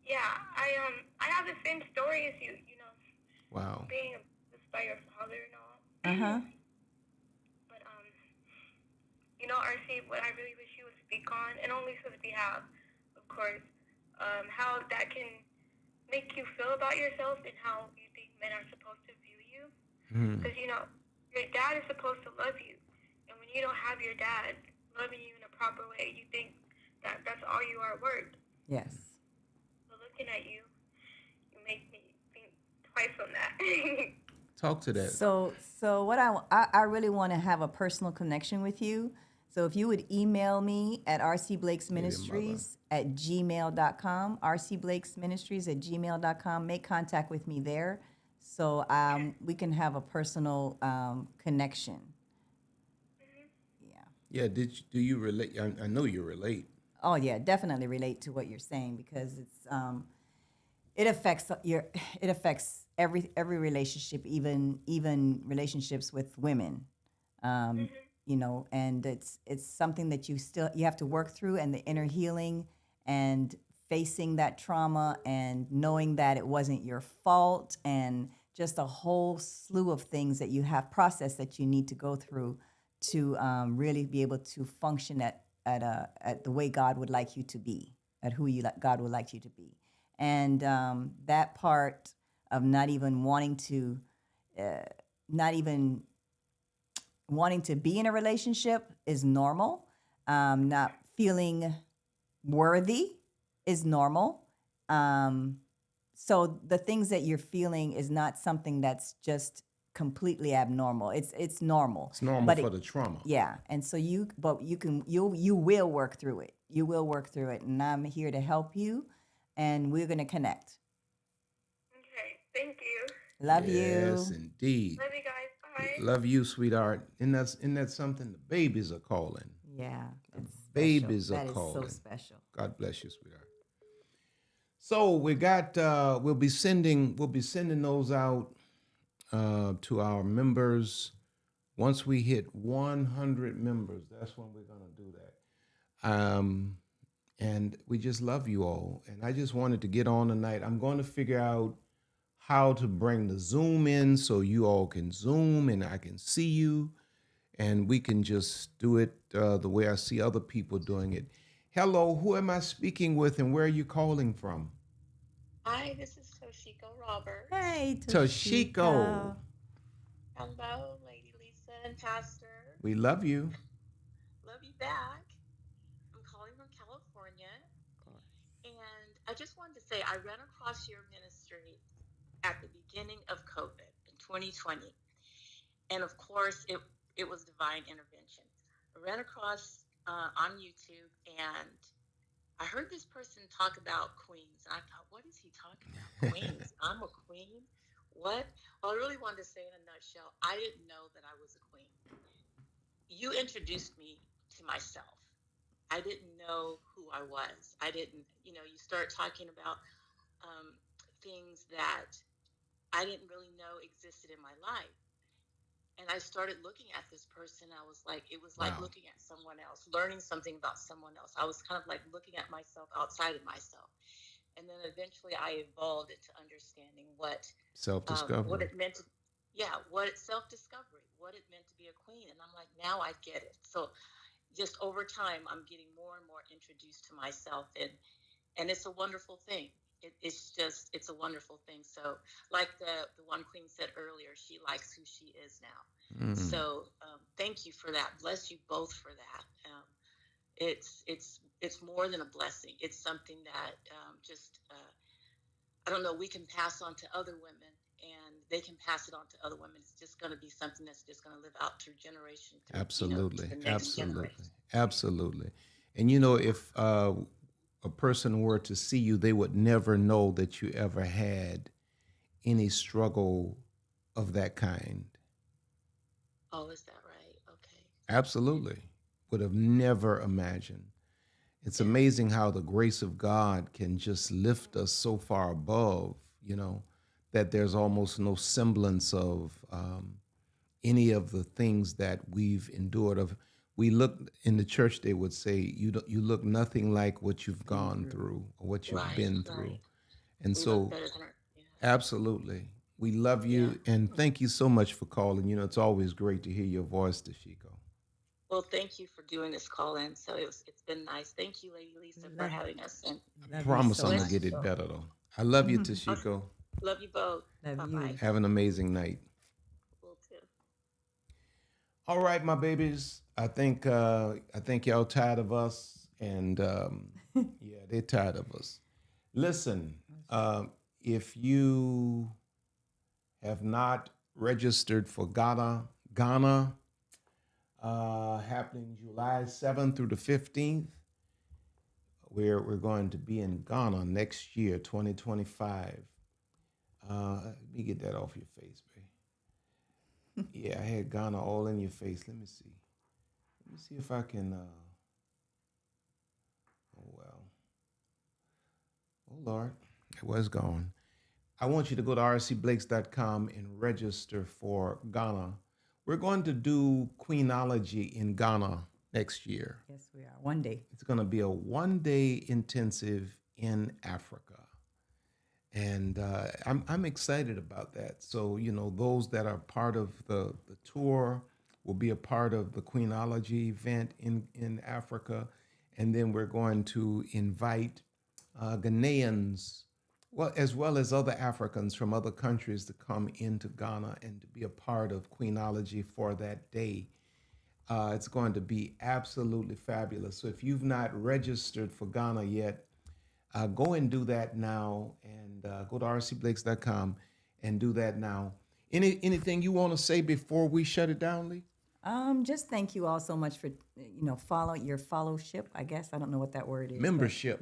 Yeah, I have the same story as you. Wow. Being abused by your father and all. Uh-huh. But RC, what I really wish you would speak on, and on Lisa's behalf, of course, how that can make you feel about yourself and how you think men are supposed to view you. Because your dad is supposed to love you, and when you don't have your dad loving you in a proper way, you think that that's all you are worth. Yes. But looking at you, you make me think twice on that. Talk to that. So what I really want to have a personal connection with you. So if you would email me at rcblakesministries@gmail.com, rcblakesministries@gmail.com, make contact with me there, so we can have a personal connection. Yeah. Yeah. Do you relate? I know you relate. Oh yeah, definitely relate to what you're saying, because it affects every relationship, even relationships with women. You know, and it's something that you have to work through, and the inner healing and facing that trauma and knowing that it wasn't your fault, and just a whole slew of things that you have processed that you need to go through to really be able to function at the way God would like you to be, at who God would like you to be. And that part of not even wanting to be in a relationship is normal. Not feeling worthy is normal. So the things that you're feeling is not something that's just completely abnormal. It's normal. It's normal for the trauma. Yeah, and so you will work through it. You will work through it, and I'm here to help you, and we're gonna connect. Okay, thank you. Love you. Yes, indeed. Love you guys. Bye. Love you, sweetheart. And that's something the babies are calling. Yeah, it's Babies special. are calling. That is so special. God bless you, sweetheart. So we got we'll be sending those out to our members. Once we hit 100 members, that's when we're gonna do that. And we just love you all. And I just wanted to get on tonight. I'm going to figure out how to bring the Zoom in so you all can Zoom and I can see you, and we can just do it the way I see other people doing it. Hello, who am I speaking with, and where are you calling from? Hi, this is Toshiko Roberts. Hey, Toshiko. Hello, Lady Lisa and Pastor. We love you. Love you back. I'm calling from California. And I just wanted to say I ran across your ministry at the beginning of COVID in 2020. And of course, it was divine intervention. I ran across on YouTube, and I heard this person talk about queens. And I thought, what is he talking about? Queens? I'm a queen? What? Well, I really wanted to say in a nutshell, I didn't know that I was a queen. You introduced me to myself. I didn't know who I was. I didn't, you start talking about things that I didn't really know existed in my life. And I started looking at this person. I was like, it was like Wow. looking at someone else, learning something about someone else. I was kind of like looking at myself outside of myself. And then eventually I evolved into understanding what Self-discovery. it meant to, self-discovery, what it meant to be a queen. And I'm like, now I get it. So just over time, I'm getting more and more introduced to myself, and it's a wonderful thing. It's a wonderful thing. So like the one queen said earlier, she likes who she is now. So thank you for that. Bless you both for that. It's more than a blessing. It's something that I don't know, we can pass on to other women, and they can pass it on to other women. It's just going to be something that's just going to live out through generation. Absolutely. To the next generation. Absolutely. And if a person were to see you, they would never know that you ever had any struggle of that kind. Oh, is that right? Okay. Absolutely. Would have never imagined. It's amazing how the grace of God can just lift us so far above, that there's almost no semblance of any of the things that we've endured. We look in the church, they would say, you look nothing like what you've gone through or what you've been through. And so, absolutely, we love you, and thank you so much for calling. It's always great to hear your voice, Toshiko. Well, thank you for doing this call-in. So it's been nice. Thank you, Lady Lisa, for having us. And I promise I'm going to get it better, though. I love you, Toshiko. Love you both. Love Bye-bye. you. Have an amazing night. Will too. All right, my babies. I think y'all tired of us, and yeah, they're tired of us. Listen, if you have not registered for Ghana, happening July 7th through the 15th. We're going to be in Ghana next year, 2025. Let me get that off your face, babe. Yeah, I had Ghana all in your face. Let me see. Let me see if I can. Oh well. Oh Lord, it was gone. I want you to go to rcblakes.com and register for Ghana. We're going to do Queenology in Ghana next year. Yes, we are. One day. It's going to be a one-day intensive in Africa. And I'm excited about that. So, those that are part of the tour will be a part of the Queenology event in Africa. And then we're going to invite Ghanaians, well, as well as other Africans from other countries to come into Ghana and to be a part of Queenology for that day. It's going to be absolutely fabulous. So if you've not registered for Ghana yet, go and do that now, and go to rcblakes.com and do that now. Anything you want to say before we shut it down, Lee? Just thank you all so much for fellowship. I guess I don't know what that word is. Membership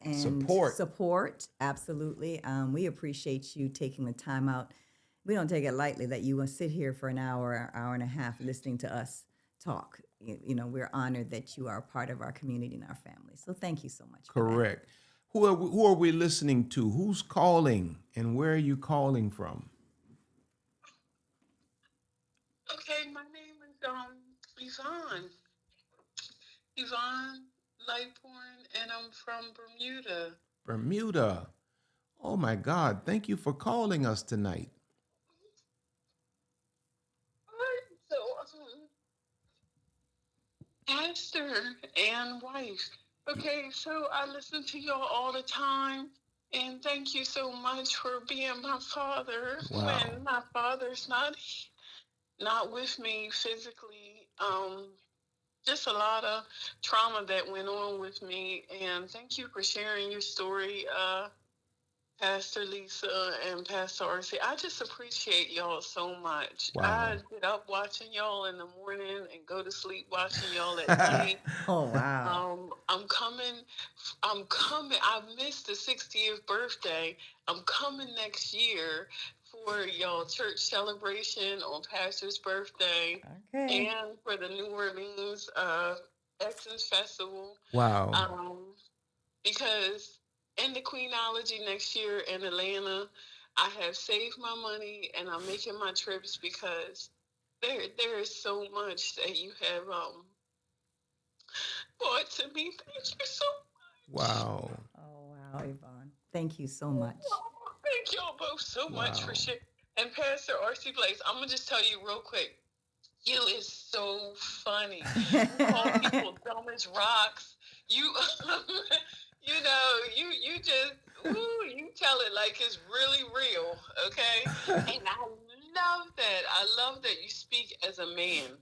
And support. Absolutely. We appreciate you taking the time out. We don't take it lightly that you will sit here for an hour and a half listening to us talk. We're honored that you are a part of our community and our family. So thank you so much. Correct. Who are we listening to? Who's calling, and where are you calling from? Okay, my name is Yvonne Lightborn, and I'm from Bermuda. Bermuda. Oh my God! Thank you for calling us tonight. All right, so pastor and wife. Okay, so I listen to y'all all the time, and thank you so much for being my father. Wow. When my father's not with me physically. Just a lot of trauma that went on with me, and thank you for sharing your story, Pastor Lisa and Pastor RC. I just appreciate y'all so much. Wow. I get up watching y'all in the morning and go to sleep watching y'all at night. Oh, wow. I'm coming. I missed the 60th birthday. I'm coming next year for y'all church celebration on Pastor's birthday. Okay. And for the New Orleans Essence Festival. Wow. Because in the Queenology next year in Atlanta, I have saved my money and I'm making my trips because there is so much that you have brought to me. Thank you so much. Wow. Oh, wow, Yvonne. Thank you so much. Thank y'all both so much for sharing. And Pastor RC Blakes, I'm going to just tell you real quick. You is so funny. You call people dumb as rocks. You you just, you tell it like it's really real, okay? And I love that. I love that you speak as a man.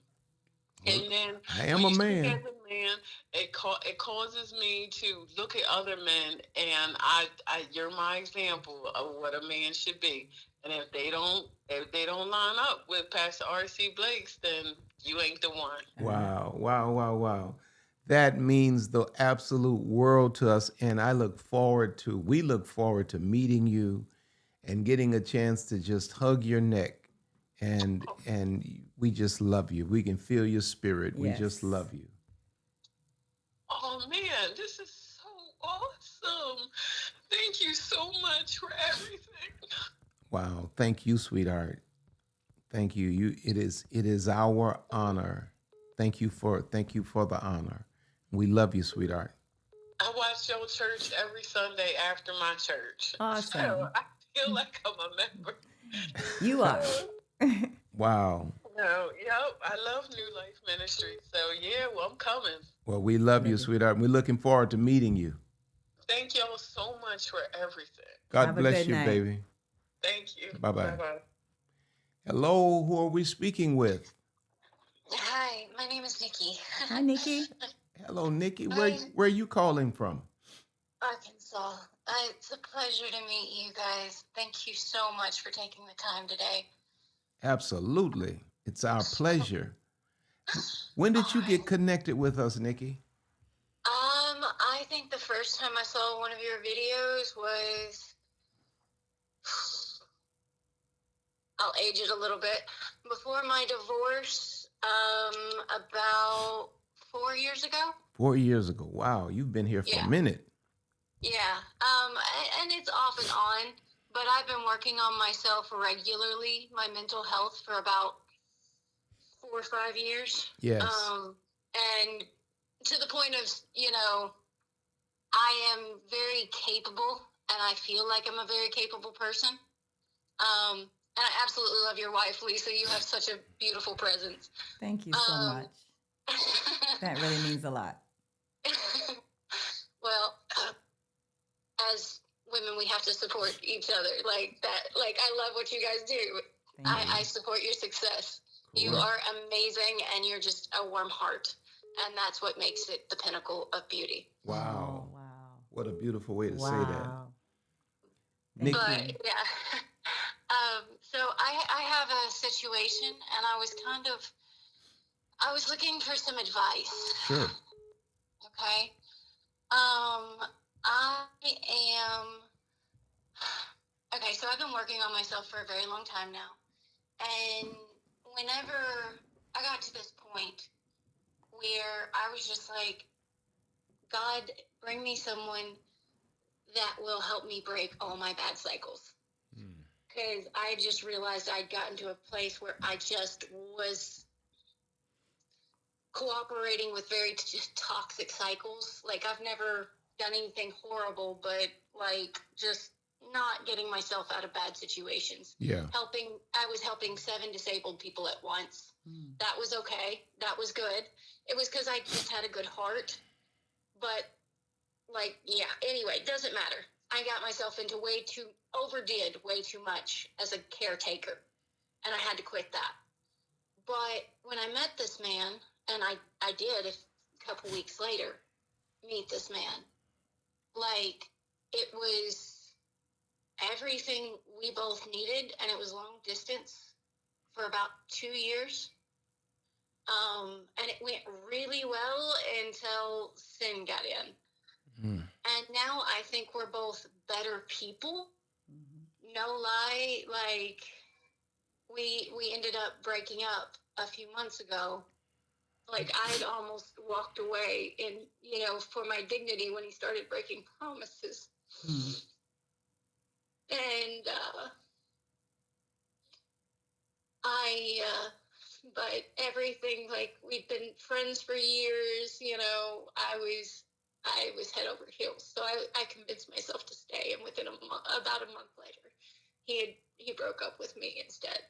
And then I am a man. As a man, it causes me to look at other men, and I you're my example of what a man should be. And if they don't line up with Pastor R.C. Blakes, then you ain't the one. Wow. That means the absolute world to us, and we look forward to meeting you and getting a chance to just hug your neck, and we just love you. We can feel your spirit. Yes. We just love you. Oh man, this is so awesome. Thank you so much for everything. Wow. Thank you, sweetheart. Thank you. It is our honor. Thank you for the honor. We love you, sweetheart. I watch your church every Sunday after my church. Awesome. So I feel like I'm a member. You are. Wow. Yep. I love New Life Ministry. So yeah, well, I'm coming. Well, we love you, sweetheart. We're looking forward to meeting you. Thank y'all so much for everything. God bless you, baby. Thank you. Bye-bye. Hello, who are we speaking with? Hi, my name is Nikki. Hi, Nikki. Hello, Nikki. Where are you calling from? Arkansas. It's a pleasure to meet you guys. Thank you so much for taking the time today. Absolutely. It's our pleasure. When did you get connected with us, Nikki? I think the first time I saw one of your videos was, I'll age it a little bit, before my divorce, about 4 years ago. 4 years ago. Wow, you've been here for a Yeah. minute. Yeah. And it's off and on, but I've been working on myself regularly, my mental health, for about 4 or 5 years. Yes. And to the point of, I am very capable, and I feel like I'm a very capable person. And I absolutely love your wife, Lisa. You have such a beautiful presence. Thank you so much. That really means a lot. Well, as women, we have to support each other like that. Like, I love what you guys do. I support your success. Correct. You are amazing, and you're just a warm heart. And that's what makes it the pinnacle of beauty. Wow. Oh, wow. What a beautiful way to say that. Nikki. But, yeah. So I have a situation, and I was looking for some advice. Sure. Okay. Okay, so I've been working on myself for a very long time now. And whenever I got to this point where I was just like, God, bring me someone that will help me break all my bad cycles. Because I just realized I'd gotten to a place where I just was cooperating with very just toxic cycles. Like, I've never done anything horrible, but like just not getting myself out of bad situations. Yeah. I was helping 7 disabled people at once. That was okay. That was good. It was because I just had a good heart. But like, yeah, anyway, it doesn't matter. I got myself into overdid way too much as a caretaker. And I had to quit that. But when I met this man, and I did a couple weeks later meet this man, like, it was everything we both needed, and it was long distance for about 2 years. And it went really well until sin got in. And now I think we're both better people. No lie, like, we ended up breaking up a few months ago. Like, I'd almost walked away for my dignity when he started breaking promises. And but everything, like, we'd been friends for years, I was head over heels. So I convinced myself to stay, and within about a month later, he broke up with me instead.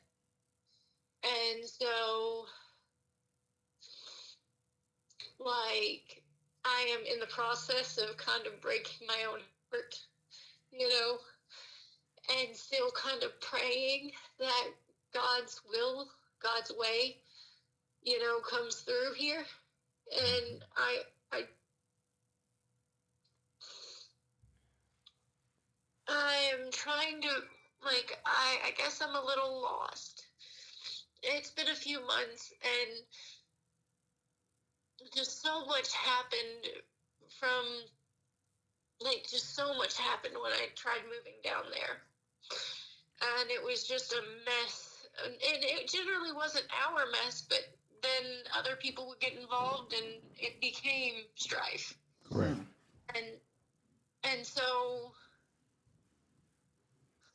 And so, like, I am in the process of kind of breaking my own heart, and still kind of praying that God's will, God's way, comes through here. And I'm trying to, like, I guess I'm a little lost. It's been a few months, and just so much happened when I tried moving down there. And it was just a mess. And it generally wasn't our mess, but then other people would get involved, and it became strife. Correct. And so...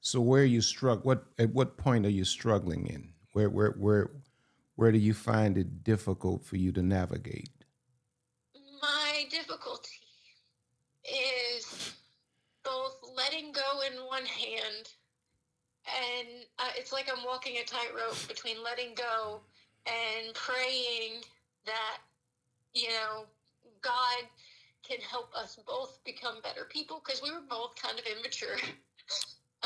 So where are you at what point are you struggling in? Where do you find it difficult for you to navigate? My difficulty is both letting go in one hand, and it's like I'm walking a tightrope between letting go and praying that, God can help us both become better people, because we were both kind of immature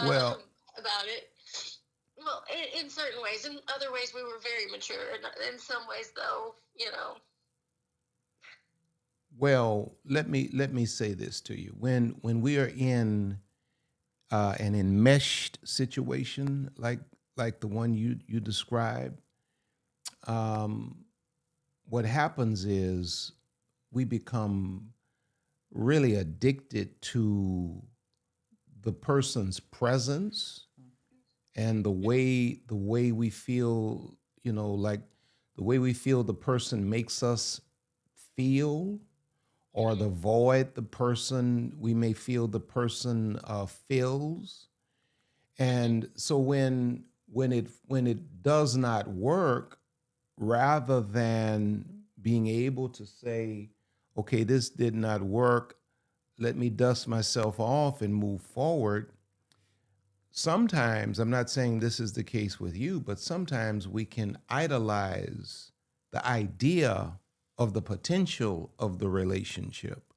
Well, about it. Well, in certain ways. In other ways, we were very mature. And in some ways, though, Well, let me say this to you. When we are in an enmeshed situation like like the one you described, what happens is we become really addicted to the person's presence and the way we feel, like the way we feel the person makes us feel, or the void the person we may feel the person fills. And so when it does not work, rather than being able to say, okay, this did not work, let me dust myself off and move forward. Sometimes, I'm not saying this is the case with you, but sometimes we can idolize the idea of the potential of the relationship,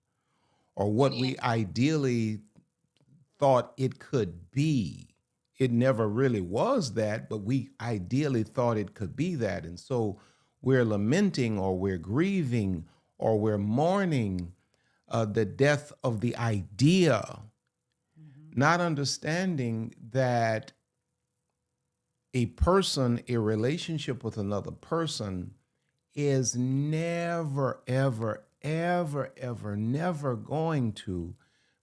or what we ideally thought it could be. It never really was that, but we ideally thought it could be that. And so we're lamenting, or we're grieving, or we're mourning the death of the idea, not understanding that a relationship with another person is never, ever, ever, ever, never going to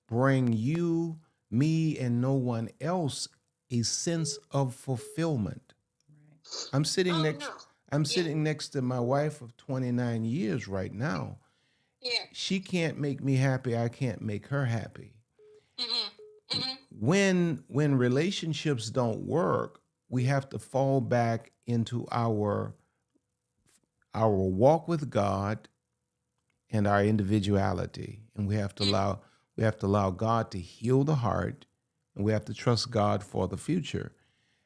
bring you, me, and no one else a sense of fulfillment. I'm sitting Oh next no. I'm Yeah. sitting next to my wife of 29 years right now. Yeah. She can't make me happy, I can't make her happy. Mhm. Mhm. When relationships don't work, we have to fall back into our walk with God and our individuality, and we have to allow God to heal the heart, and we have to trust God for the future,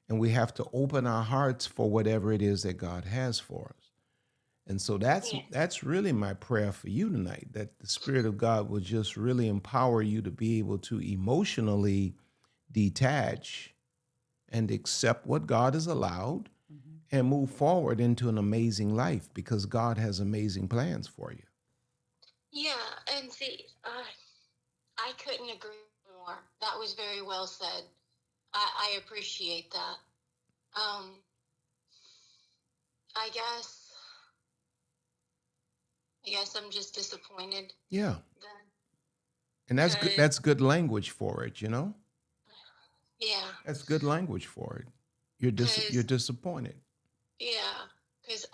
and we have to open our hearts for whatever it is that God has for us. And so that's Yeah. that's really my prayer for you tonight, that the Spirit of God will just really empower you to be able to emotionally detach and accept what God has allowed and move forward into an amazing life, because God has amazing plans for you. Yeah, and see, I couldn't agree more. That was very well said. I appreciate that. Um, I guess I'm just disappointed Yeah. then, And that's good. because That's good language for it, yeah, That's good language for it. You're because disappointed. yeah, because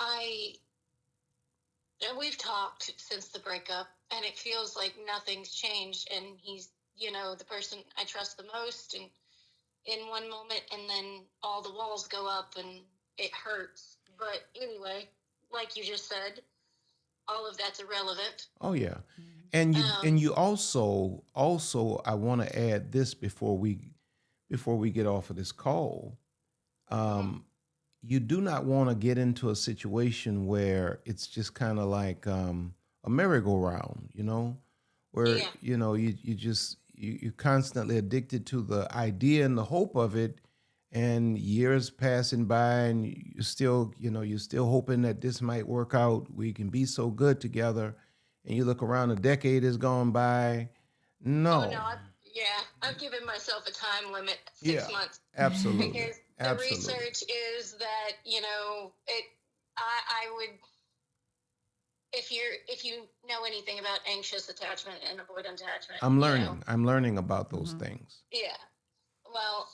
and we've talked since the breakup, and it feels like nothing's changed, and he's the person I trust the most, and in one moment, and then all the walls go up and it hurts. But anyway, like you just said, all of that's irrelevant. Oh yeah. And you Um, also I want to add this before we get off of this call. mhm. Um you do not want to get into a situation where it's just kind of like a merry-go-round, where Yeah. you're constantly addicted to the idea and the hope of it, and years passing by, and you're still hoping that this might work out. We can be so good together, and you look around, a decade has gone by. Oh no, No. I've given myself a time limit, Yeah, 6 months, absolutely, because the absolutely. research is that it. I would, if you know anything about anxious attachment and avoidant attachment, I'm learning about those Mhm. things. yeah. Well,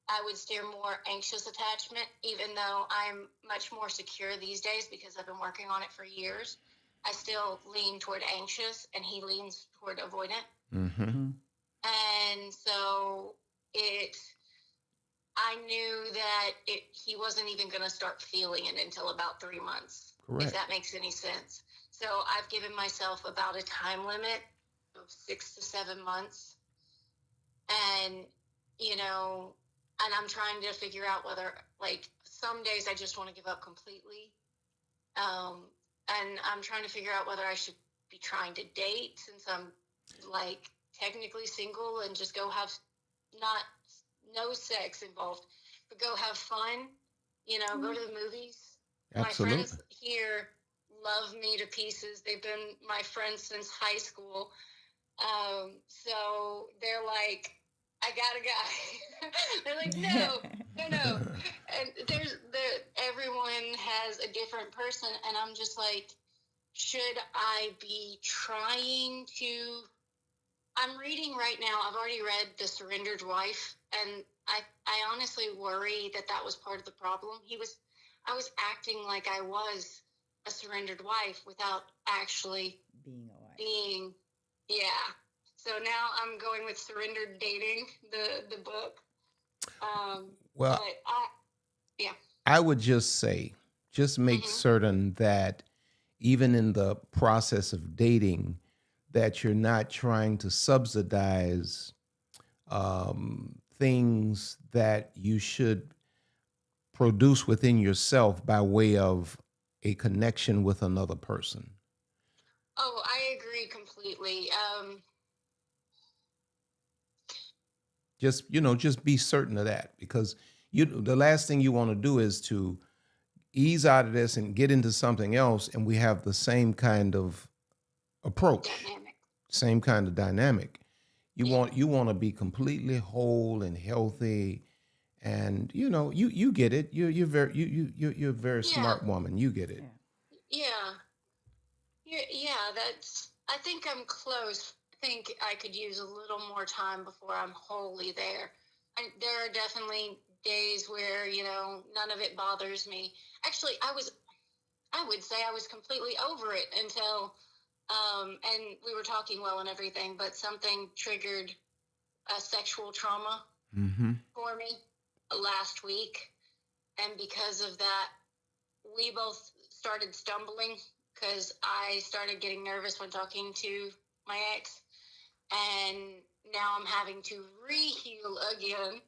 I would steer more anxious attachment, even though I'm much more secure these days because I've been working on it for years. I still lean toward anxious, and he leans toward avoidant. Mm-hmm. And so it, I knew that he wasn't even going to start feeling it until about 3 months, if Correct. that makes any sense. So I've given myself about a time limit of 6 to 7 months. And, you know, and I'm trying to figure out whether, like, some days I just want to give up completely. Um, and I'm trying to figure out whether I should be trying to date, since I'm, like, technically single, and just go have not no sex involved, but go have fun, go to the movies. My Absolutely. friends here love me to pieces. They've been my friends since high school. So they're like, I got a guy. They're like, no. And everyone has a different person. And I'm just like, should I be trying to, I'm reading right now, I've already read The Surrendered Wife, and I honestly worry that was part of the problem. I was acting like I was a surrendered wife without actually Being a wife. Yeah. So now I'm going with Surrendered Dating, the book. Well, But yeah. I would just say, just make certain that even in the process of dating, that you're not trying to subsidize things that you should produce within yourself by way of a connection with another person. Oh, I agree completely. Just be certain of that, because the last thing you want to do is to ease out of this and get into something else, and we have the same kind of approach, Dynamic. same kind of dynamic. You want to be completely whole and healthy, and you get it. You're a very smart woman. You get it. Yeah. I think I'm close. I think I could use a little more time before I'm wholly there. There are definitely days where, none of it bothers me. Actually, I would say I was completely over it until, and we were talking well and everything, but something triggered a sexual trauma for me last week. And because of that, we both started stumbling because I started getting nervous when talking to my ex. And now I'm having to re-heal again.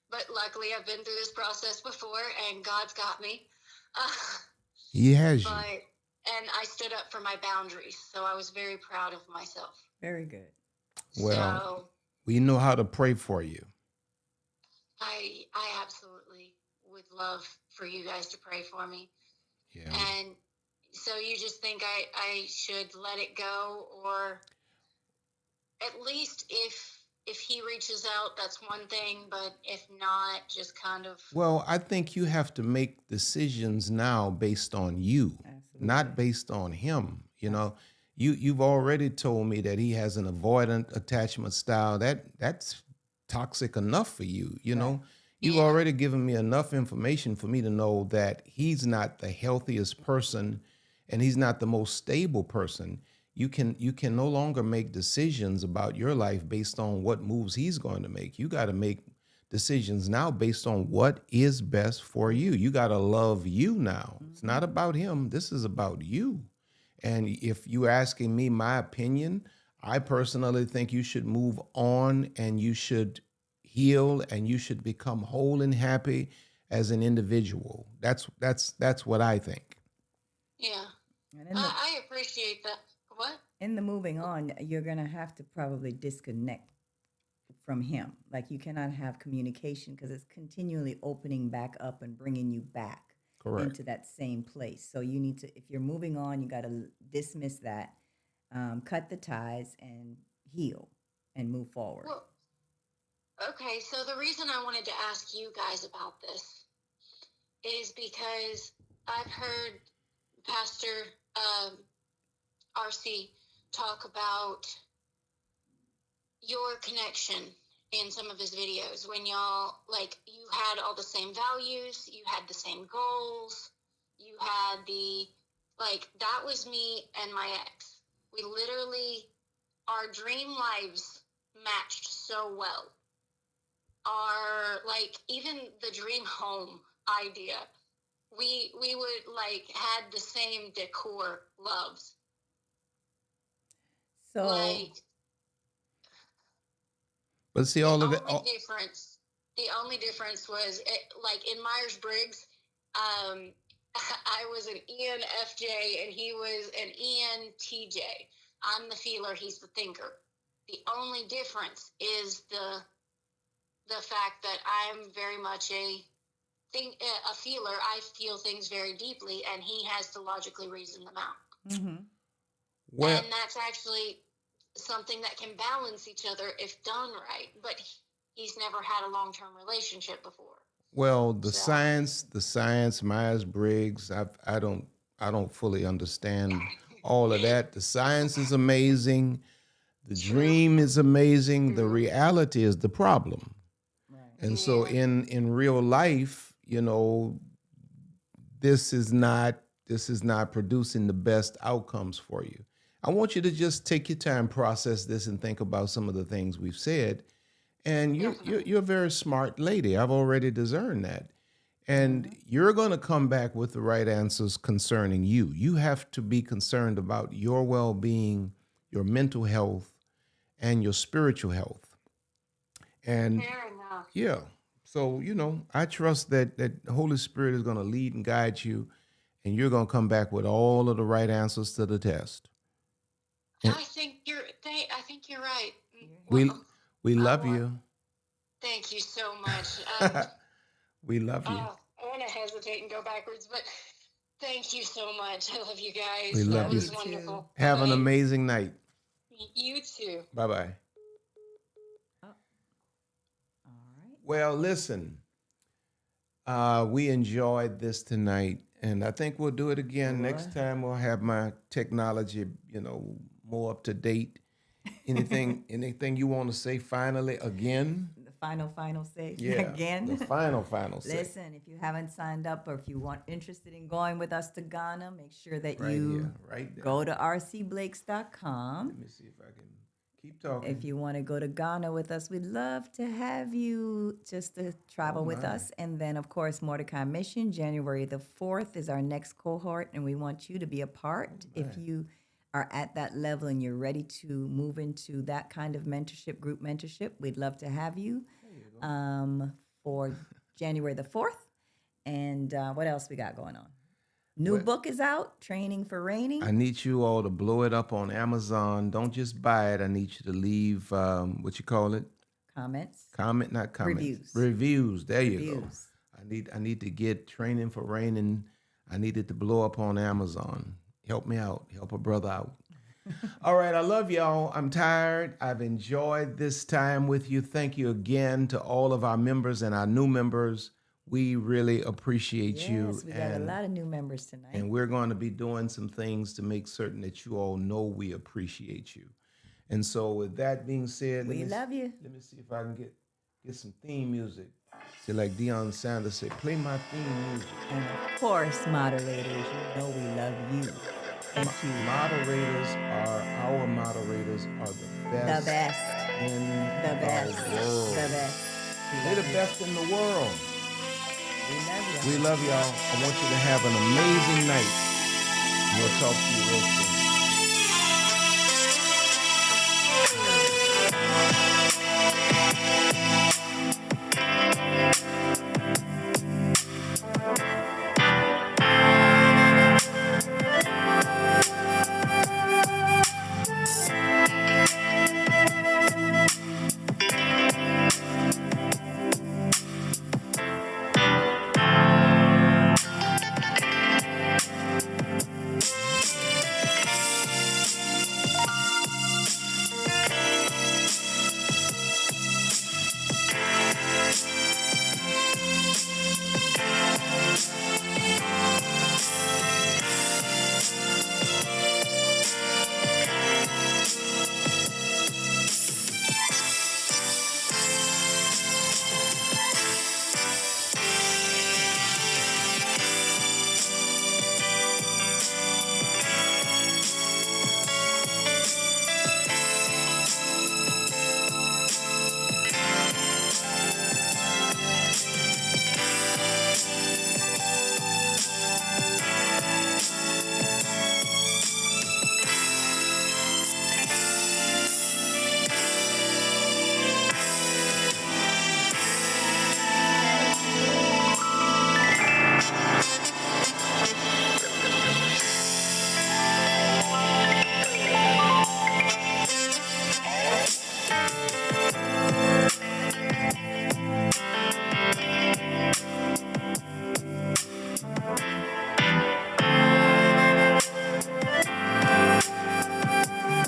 But luckily, I've been through this process before, and God's got me. He has you. And I stood up for my boundaries, so I was very proud of myself. Very good. Well, we know how to pray for you. I absolutely would love for you guys to pray for me. Yeah. And so you just think I should let it go, or at least if he reaches out, that's one thing, but if not, just kind of. Well, I think you have to make decisions now based on you, not based on him. You've already told me that he has an avoidant attachment style. That's toxic enough for you. You've already given me enough information for me to know that he's not the healthiest person, and he's not the most stable person. You can no longer make decisions about your life based on what moves he's going to make. You got to make decisions now based on what is best for you. You got to love you now. It's not about him. This is about you. And if you're asking me my opinion, I personally think you should move on, and you should heal, and you should become whole and happy as an individual. That's what I think. Yeah. I appreciate that. What? In the moving on, you're going to have to probably disconnect from him. Like, you cannot have communication because it's continually opening back up and bringing you back into that same place. So you need to, if you're moving on, you got to dismiss that, cut the ties, and heal and move forward. Well, okay, so the reason I wanted to ask you guys about this is because I've heard Pastor RC talk about your connection in some of his videos when y'all, like, you had all the same values, you had the same goals, you had that was me and my ex. We literally, our dream lives matched so well. Even the dream home idea, we would had the same decor loves. So, but see, all of that. The only difference was in Myers-Briggs, I was an ENFJ and he was an ENTJ. I'm the feeler, he's the thinker. The only difference is the fact that I'm very much a feeler. I feel things very deeply, and he has to logically reason them out. And that's actually something that can balance each other if done right. But he's never had a long-term relationship before. Well, the So, science, Myers-Briggs, I don't fully understand all of that. The science is amazing. The true. dream is amazing. The reality is the problem. Right. And so Yeah. in real life, you know, this is not producing the best outcomes for you. I want you to just take your time, process this, and think about some of the things we've said. And you're a very smart lady. I've already discerned that. And you're going to come back with the right answers concerning you. You have to be concerned about your well-being, your mental health, and your spiritual health. And Fair enough. yeah, so you know, I trust that the Holy Spirit is going to lead and guide you, and you're going to come back with all of the right answers to the test. And I think you're right. we Well, we I love want. you. Thank you so much. We love you. I want to hesitate and go backwards, but thank you so much. I love you guys. We love That you. was too. wonderful. Have an Bye. amazing night. You too. Bye-bye. Oh, all right. Well, listen, we enjoyed this tonight, and I think we'll do it again. Next Sure. time we'll have my technology, you know, more up to date. Anything you want to say finally again? The final say Yeah, again. the final say. Listen, if you haven't signed up or if you want interested in going with us to Ghana, make sure that Right you here, right there. go to rcblakes.com. Let me see if I can keep talking. If you want to go to Ghana with us, we'd love to have you just to travel with my. us. And then, of course, Mordecai Mission, January the 4th is our next cohort, and we want you to be a part. If you are at that level and you're ready to move into that kind of mentorship, group mentorship, we'd love to have you for January the 4th. And what else we got going on? New Well- book is out, Training for Reigning. I need you all to blow it up on Amazon. Don't just buy it. I need you to leave what you call it? Comments. Comment, not comments. Reviews. Reviews. There you go. Reviews. I need to get Training for Reigning. I need it to blow up on Amazon. Help me out. Help a brother out. All right, I love y'all. I'm tired. I've enjoyed this time with you. Thank you again to all of our members and our new members. We really appreciate you. Yes, we got a lot of new members tonight. And we're going to be doing some things to make certain that you all know we appreciate you. And so with that being said, We love you. Let me see if I can get some theme music. See, like Deion Sanders said, play my theme music. And of course, moderators, you know we love you. Thank you. Our moderators are the best, The best. in The best. the world. The best. They're the best in the world. We love you. We love y'all. I want you to have an amazing night. We'll talk to you real soon.